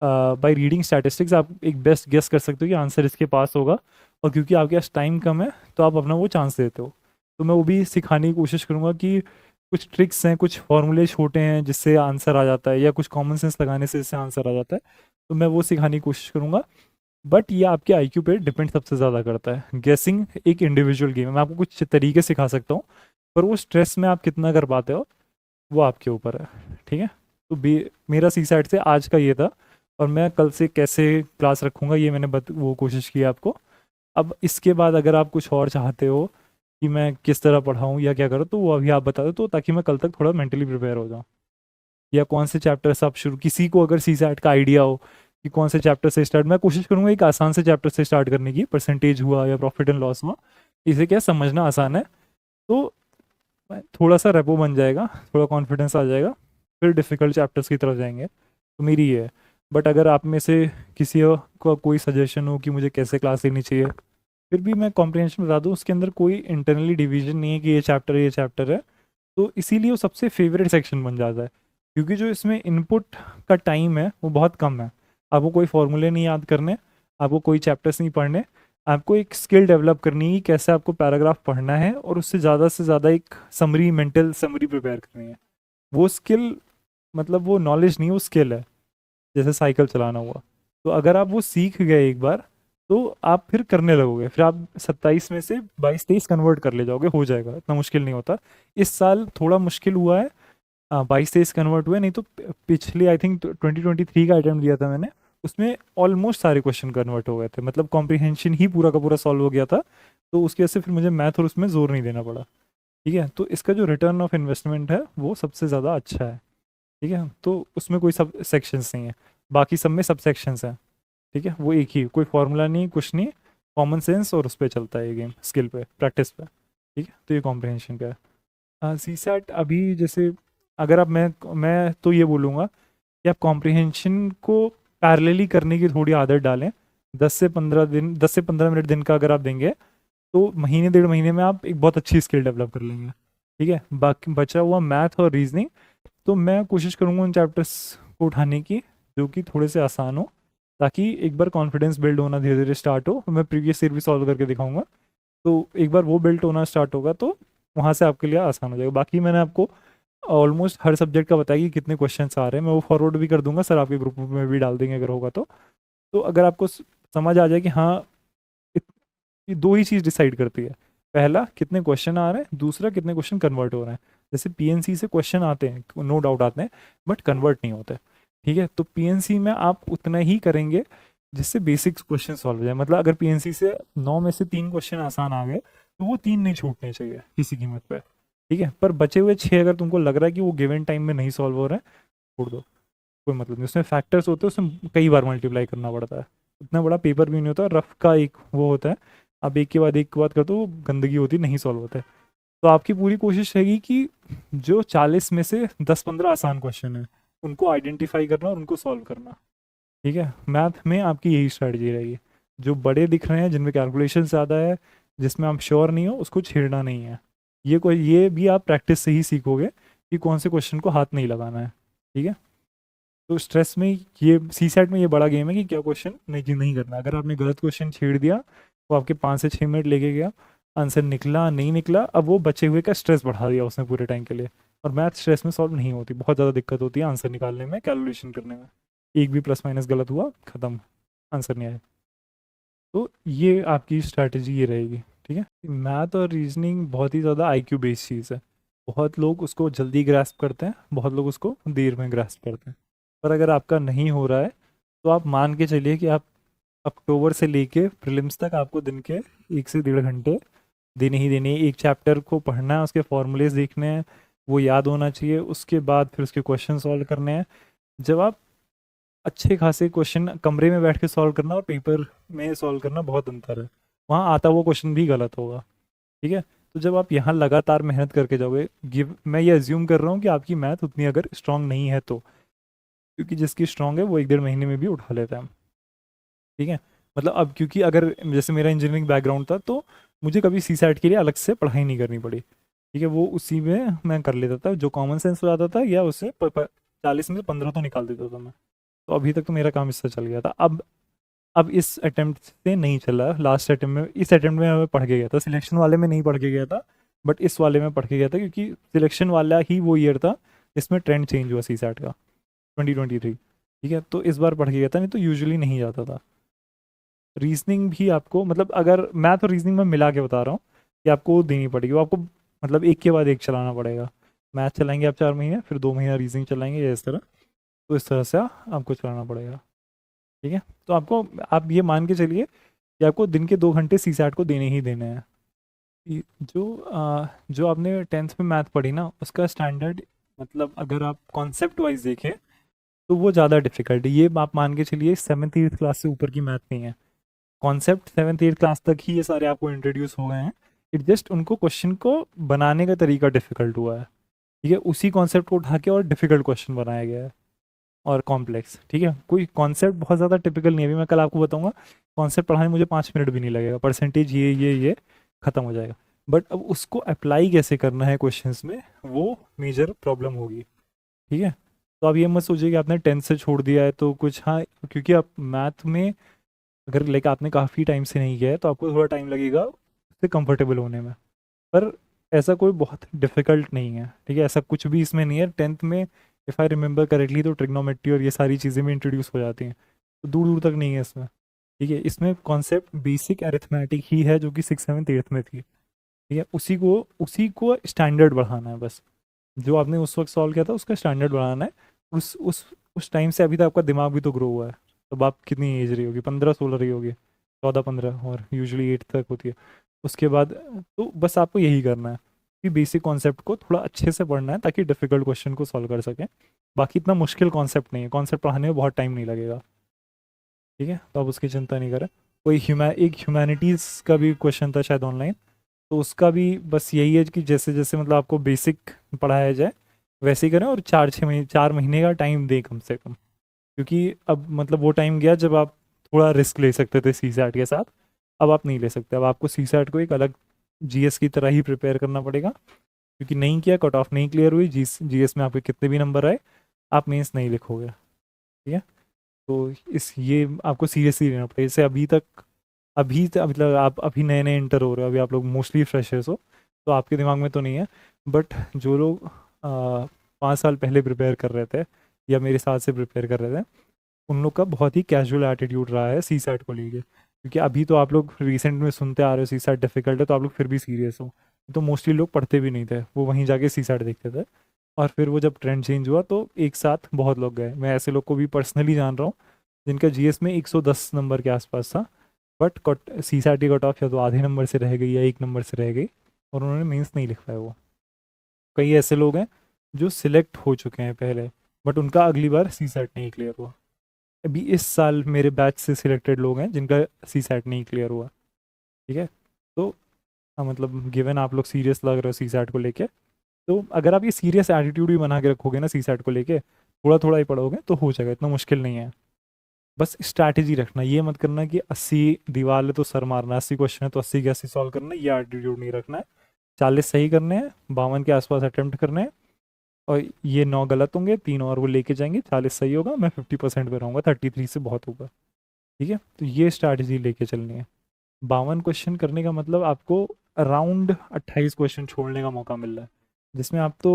by reading statistics आप एक बेस्ट गेस कर सकते हो कि आंसर इसके पास होगा, और क्योंकि आपके पास टाइम कम है तो आप अपना वो चांस देते हो। तो मैं वो भी सिखाने की कोशिश करूँगा कि कुछ ट्रिक्स हैं, कुछ फॉर्मूले छोटे हैं जिससे आंसर आ जाता है, या कुछ कॉमन सेंस लगाने से इससे आंसर आ जाता है, तो मैं वो सिखाने की कोशिश करूँगा। बट ये आपके आईक्यू पे डिपेंड सबसे ज़्यादा करता है। गेसिंग एक इंडिविजुअल गेम है, मैं आपको कुछ तरीके सिखा सकता हूँ, पर वो स्ट्रेस में आप कितना कर पाते हो वो आपके ऊपर है। ठीक है, तो मेरा सी साइड से आज का ये था, और मैं कल से कैसे क्लास रखूँगा ये मैंने वो कोशिश की आपको। अब इसके बाद अगर आप कुछ और चाहते हो कि मैं किस तरह पढ़ाऊँ या क्या करूँ, तो वो अभी आप बता दो, तो ताकि मैं कल तक थोड़ा मेंटली प्रिपेयर हो जाऊँ, या कौन से चैप्टर से आप शुरू, किसी को अगर सी सैट का आइडिया हो कि कौन से चैप्टर से स्टार्ट, मैं कोशिश करूँगा एक आसान से चैप्टर से स्टार्ट करने की, परसेंटेज हुआ या प्रॉफिट एंड लॉस हुआ, इसे क्या समझना आसान है, तो थोड़ा सा रेपो बन जाएगा, थोड़ा कॉन्फिडेंस आ जाएगा, फिर डिफ़िकल्ट चैप्टर्स की तरफ जाएंगे। तो मेरी ये है। बट अगर आप में से किसी का कोई सजेशन हो कि मुझे कैसे क्लास लेनी चाहिए, फिर भी मैं कॉम्प्रिहेंशन बता दूँ, उसके अंदर कोई इंटरनली डिवीजन नहीं है कि ये चैप्टर है, ये चैप्टर है, तो इसीलिए वो सबसे फेवरेट सेक्शन बन जाता है, क्योंकि जो इसमें इनपुट का टाइम है वो बहुत कम है। आपको कोई फॉर्मूले नहीं याद करने, आपको कोई चैप्टर्स नहीं पढ़ने, आपको एक स्किल डेवलप करनी है कैसे आपको पैराग्राफ पढ़ना है, और उससे ज़्यादा एक समरी, मेंटल समरी प्रिपेयर करनी है। वो स्किल मतलब वो नॉलेज नहीं, वो स्किल है, जैसे साइकिल चलाना हुआ। तो अगर आप वो सीख गए एक बार, तो आप फिर करने लगोगे, फिर आप 27 में से 22-23 कन्वर्ट कर ले जाओगे, हो जाएगा, इतना मुश्किल नहीं होता। इस साल थोड़ा मुश्किल हुआ है, 22-23 कन्वर्ट हुए, नहीं तो पिछले आई थिंक 2023 का अटेम्प्ट लिया था मैंने, उसमें ऑलमोस्ट सारे क्वेश्चन कन्वर्ट हो गए थे, मतलब कॉम्प्रिहेंशन ही पूरा का पूरा सॉल्व हो गया था, तो उसकी वजह से फिर मुझे मैथ और उसमें जोर नहीं देना पड़ा। ठीक है, तो इसका जो रिटर्न ऑफ इन्वेस्टमेंट है वो सबसे ज़्यादा अच्छा है। ठीक है, तो उसमें कोई सब सेक्शंस नहीं है, बाकी सब में सब सेक्शंस हैं। ठीक है, वो एक ही, कोई फार्मूला नहीं, कुछ नहीं, कॉमन सेंस, और उस पर चलता है ये गेम, स्किल पे, प्रैक्टिस पे। ठीक है, तो ये कॉम्प्रिहेंशन का है। सी सेट अभी जैसे, अगर आप, मैं तो ये बोलूँगा कि आप कॉम्प्रिहेंशन को पैरेलली करने की थोड़ी आदत डालें। 10 से 15 मिनट दिन का अगर आप देंगे, तो महीने 1.5 महीने में आप एक बहुत अच्छी स्किल डेवलप कर लेंगे। ठीक है, बाकी बचा हुआ मैथ और रीजनिंग, तो मैं कोशिश करूँगा उन चैप्टर्स को उठाने की जो कि थोड़े से आसान हो, ताकि एक बार कॉन्फिडेंस बिल्ड होना धीरे धीरे स्टार्ट हो। मैं प्रीवियस ईयर भी सॉल्व करके दिखाऊंगा, तो एक बार वो बिल्ड होना स्टार्ट होगा तो वहाँ से आपके लिए आसान हो जाएगा। बाकी मैंने आपको ऑलमोस्ट हर सब्जेक्ट का बताया कि कितने क्वेश्चंस आ रहे हैं, मैं वो फॉरवर्ड भी कर दूंगा सर, आपके ग्रुप में भी डाल देंगे अगर होगा तो अगर आपको समझ आ जाए कि हाँ, ये दो ही चीज़ डिसाइड करती है, पहला कितने क्वेश्चन आ रहे हैं, दूसरा कितने क्वेश्चन कन्वर्ट हो रहे हैं। जैसे पीएनसी से क्वेश्चन आते हैं, नो डाउट आते हैं, बट कन्वर्ट नहीं होते। ठीक है, तो पीएनसी में आप उतना ही करेंगे जिससे बेसिक्स क्वेश्चन सॉल्व हो जाए। मतलब अगर पीएनसी से 9 में से 3 क्वेश्चन आसान आ गए, तो वो 3 नहीं छूटने चाहिए किसी कीमत पे। ठीक है, पर बचे हुए 6 अगर तुमको लग रहा है कि वो गिवन टाइम में नहीं सॉल्व हो रहे हैं, छोड़ दो, कोई मतलब नहीं। उसमें फैक्टर्स होते हैं, उसमें कई बार मल्टीप्लाई करना पड़ता है, इतना बड़ा पेपर भी नहीं होता, रफ का एक वो होता है, आप एक के बाद कर दो, वो गंदगी होती नहीं सॉल्व होता है। तो आपकी पूरी कोशिश रहेगी कि जो 40 में से 10-15 आसान क्वेश्चन है उनको आइडेंटिफाई करना और उनको सॉल्व करना। ठीक है, मैथ में आपकी यही स्ट्रैटेजी रहेगी। जो बड़े दिख रहे हैं, जिनमें कैलकुलेशन ज़्यादा है, जिसमें आप श्योर नहीं हो, उसको छेड़ना नहीं है। ये भी आप प्रैक्टिस से ही सीखोगे कि कौन से क्वेश्चन को हाथ नहीं लगाना है। ठीक है, तो स्ट्रेस में ये सी सेट में ये बड़ा गेम है कि क्या क्वेश्चन नहीं करना। अगर आपने गलत क्वेश्चन छेड़ दिया, वो आपके 5 से 6 मिनट लेके गया, आंसर निकला नहीं निकला, अब वो बचे हुए का स्ट्रेस बढ़ा दिया उसने पूरे टाइम के लिए। और मैथ स्ट्रेस में सॉल्व नहीं होती, बहुत ज़्यादा दिक्कत होती है आंसर निकालने में, कैलकुलेशन करने में। एक भी प्लस माइनस गलत हुआ, ख़त्म, आंसर नहीं आया। तो ये आपकी स्ट्रैटेजी ये रहेगी, ठीक है। मैथ और रीजनिंग बहुत ही ज़्यादा आईक्यू बेस्ड चीज़ है। बहुत लोग उसको जल्दी ग्रास्प करते हैं, बहुत लोग उसको देर में ग्रास्प करते हैं। पर अगर आपका नहीं हो रहा है तो आप मान के चलिए कि आप अक्टूबर से लेके प्रीलिम्स तक आपको दिन के 1 से 1.5 घंटे देने ही देने हैं। एक चैप्टर को पढ़ना है, उसके फॉर्मूलेज देखने हैं, वो याद होना चाहिए, उसके बाद फिर उसके क्वेश्चन सॉल्व करने हैं। जब आप अच्छे खासे क्वेश्चन कमरे में बैठ के सॉल्व करना और पेपर में सॉल्व करना बहुत अंतर है। वहाँ आता हुआ क्वेश्चन भी गलत होगा, ठीक है। तो जब आप यहाँ लगातार मेहनत करके जाओगे, मैं ये अज्यूम कर रहा हूँ कि आपकी मैथ उतनी अगर स्ट्रांग नहीं है तो, क्योंकि जिसकी स्ट्रांग है वो 1-1.5 महीने में भी उठा लेता है, ठीक है। मतलब अब क्योंकि अगर जैसे मेरा इंजीनियरिंग बैकग्राउंड था तो मुझे कभी सी सैट के लिए अलग से पढ़ाई नहीं करनी पड़ी, ठीक है। वो उसी में मैं कर लेता था, जो कॉमन सेंस हो जाता था, या उससे 40 में से 15 तो निकाल देता था मैं। तो अभी तक तो मेरा काम इससे चल गया था। अब इस अटेम्प्ट से नहीं चला, लास्ट अटेम्प्ट में, इस अटेम्प्ट में मैं पढ़ के गया था, सिलेक्शन वाले में नहीं पढ़ के गया था, बट इस वाले में पढ़ के गया था, क्योंकि सिलेक्शन वाला ही वो ईयर था इसमें ट्रेंड चेंज हुआ सी सैट का, 2023, ठीक है। तो इस बार पढ़ के गया था, नहीं तो यूजुअली नहीं जाता था। रीजनिंग भी आपको, मतलब अगर मैथ और रीजनिंग में मिला के बता रहा हूँ कि आपको देनी पड़ेगी, वो आपको मतलब एक के बाद एक चलाना पड़ेगा। मैथ चलाएंगे आप 4 महीने, फिर 2 महीना रीजनिंग चलाएंगे, या इस तरह। तो इस तरह से आपको चलाना पड़ेगा, ठीक है। तो आपको, आप ये मान के चलिए कि आपको दिन के 2 घंटे सी सैट को देने ही देने हैं। जो आपने 10th में मैथ पढ़ी ना, उसका स्टैंडर्ड, मतलब अगर आप कॉन्सेप्ट वाइज देखें तो वो ज़्यादा डिफिकल्ट है। ये आप मान के चलिए 7th 8th क्लास से ऊपर की मैथ नहीं है। कॉन्सेप्ट 7th 8th क्लास तक ही ये सारे आपको इंट्रोड्यूस हो गए हैं। इट जस्ट उनको क्वेश्चन को बनाने का तरीका डिफिकल्ट हुआ है, ठीक है। उसी कॉन्सेप्ट को उठा के और डिफिकल्ट क्वेश्चन बनाया गया है, और कॉम्प्लेक्स, ठीक है। कोई कॉन्सेप्ट बहुत ज़्यादा टिपिकल नहीं है। अभी मैं कल आपको बताऊंगा, कॉन्सेप्ट पढ़ाने मुझे 5 मिनट भी नहीं लगेगा, परसेंटेज ये ख़त्म हो जाएगा। बट अब उसको अप्लाई कैसे करना है क्वेश्चंस में, वो मेजर प्रॉब्लम होगी, ठीक है। तो आप ये मत सोचिए कि आपने 10th से छोड़ दिया है तो कुछ, हाँ, क्योंकि आप मैथ में अगर लाइक आपने काफ़ी टाइम से नहीं किया है तो आपको थोड़ा टाइम लगेगा उससे कंफर्टेबल होने में। पर ऐसा कोई बहुत डिफ़िकल्ट नहीं है, ठीक है। ऐसा कुछ भी इसमें नहीं है। 10th में इफ़ आई रिमेंबर करेक्टली तो ट्रिग्नोमेट्री और ये सारी चीज़ें भी इंट्रोड्यूस हो जाती हैं, तो दूर दूर तक नहीं है इसमें, ठीक है। इसमें कॉन्सेप्ट बेसिक अरिथमेटिक ही है जो कि 6th 7th 8th में थी, ठीक है। उसी को स्टैंडर्ड बढ़ाना है बस। जो आपने उस वक्त सॉल्व किया था उसका स्टैंडर्ड बढ़ाना है। उस टाइम से अभी तक आपका दिमाग भी तो ग्रो हुआ है। तब आप कितनी एज रही होगी, 15-16 रही होगी, 14-15, और यूजुअली 8 तक होती है। उसके बाद तो बस आपको यही करना है कि बेसिक कॉन्सेप्ट को थोड़ा अच्छे से पढ़ना है ताकि डिफ़िकल्ट क्वेश्चन को सॉल्व कर सकें। बाकी इतना मुश्किल कॉन्सेप्ट नहीं है, कॉन्सेप्ट पढ़ाने में बहुत टाइम नहीं लगेगा, ठीक है। तो आप उसकी चिंता नहीं करें। कोई एक ह्यूमैनिटीज़ का भी क्वेश्चन था शायद ऑनलाइन, तो उसका भी बस यही है कि जैसे जैसे मतलब आपको बेसिक पढ़ाया जाए वैसे ही करें, और 4 महीने का टाइम दें कम से कम। क्योंकि अब मतलब वो टाइम गया जब आप थोड़ा रिस्क ले सकते थे सी सैट के साथ, अब आप नहीं ले सकते। अब आपको सी सैट को एक अलग जीएस की तरह ही प्रिपेयर करना पड़ेगा, क्योंकि नहीं किया, कट ऑफ नहीं क्लियर हुई, जीएस में आपके कितने भी नंबर आए, आप मेंस नहीं लिखोगे, ठीक है। तो ये आपको सीरियसली लेना पड़ेगा। जैसे मतलब आप अभी नए नए इंटर हो रहे हो, अभी आप लोग मोस्टली फ्रेशर्स हो, तो आपके दिमाग में तो नहीं है। बट जो लोग 5 साल पहले प्रिपेयर कर रहे थे या मेरे साथ से प्रिपेयर कर रहे थे, उन लोग का बहुत ही कैजुअल एटीट्यूड रहा है सी सैट को लेके। क्योंकि अभी तो आप लोग रिसेंट में सुनते आ रहे हो सी सैट डिफिकल्ट है, तो आप लोग फिर भी सीरियस हो। तो मोस्टली लोग पढ़ते भी नहीं थे, वो वहीं जाके सी सैट देखते थे। और फिर वो जब ट्रेंड चेंज हुआ तो एक साथ बहुत लोग गए। मैं ऐसे लोग को भी पर्सनली जान रहा हूँ जिनका जीएस में 110 नंबर के आसपास था, बट सी सैट की कट ऑफ या तो आधे नंबर से रह गई या 1 नंबर से रह गई, और उन्होंने मेंस नहीं लिख पाया। वो कई ऐसे लोग हैं जो सिलेक्ट हो चुके हैं पहले, बट उनका अगली बार सी सैट नहीं क्लियर हुआ। अभी इस साल मेरे बैच से सिलेक्टेड लोग हैं जिनका सी सैट नहीं क्लियर हुआ, ठीक है। तो मतलब गिवन आप लोग सीरियस लग रहे हो सी सैट को लेके, तो अगर आप ये सीरियस एटीट्यूड भी बना के रखोगे ना सी सैट को लेके, थोड़ा थोड़ा ही पढ़ोगे तो हो जाएगा, इतना मुश्किल नहीं है। बस स्ट्रैटेजी रखना, ये मत करना कि 80 दीवार है तो सर मारना, 80 क्वेश्चन है तो 80 के 80 सॉल्व करना, ये एटीट्यूड नहीं रखना है। 40 सही करने हैं, 52 के आसपास अटेम्प्ट करने हैं, और ये 9 गलत होंगे, 3 और वो लेके जाएंगे, 40 सही होगा, मैं 50% पे रहूँगा, 33 से बहुत होगा, ठीक है। तो ये स्ट्रैटेजी लेके चलनी है। 52 क्वेश्चन करने का मतलब आपको अराउंड 28 क्वेश्चन छोड़ने का मौका मिल रहा है, जिसमें आप तो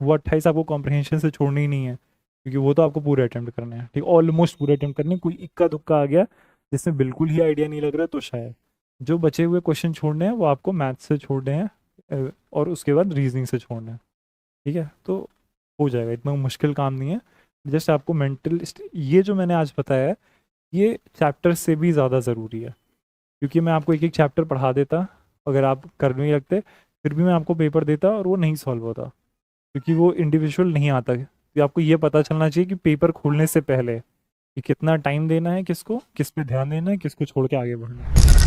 वो 28 आपको कॉम्प्रिहेंशन से छोड़ने ही नहीं है, क्योंकि वो तो आपको पूरे अटेम्प्ट करने हैं, ठीक, ऑलमोस्ट पूरे अटेम्प्ट करने हैं। कोई इक्का दुक्का आ गया जिसमें बिल्कुल ही आइडिया नहीं लग रहा तो शायद जो बचे हुए क्वेश्चन छोड़ने हैं वो आपको मैथ्स से छोड़ने हैं और उसके बाद रीजनिंग से छोड़ना है, ठीक है। तो हो जाएगा, इतना मुश्किल काम नहीं है। जस्ट आपको मेंटल, ये जो मैंने आज बताया है ये चैप्टर से भी ज़्यादा ज़रूरी है, क्योंकि मैं आपको एक एक चैप्टर पढ़ा देता, अगर आप कर नहीं लगते फिर भी मैं आपको पेपर देता और वो नहीं सॉल्व होता, क्योंकि वो इंडिविजुअल नहीं आता। तो आपको ये पता चलना चाहिए कि पेपर खोलने से पहले कि कितना टाइम देना है, किसको किस पे ध्यान देना है, किसको छोड़ के आगे बढ़ना है।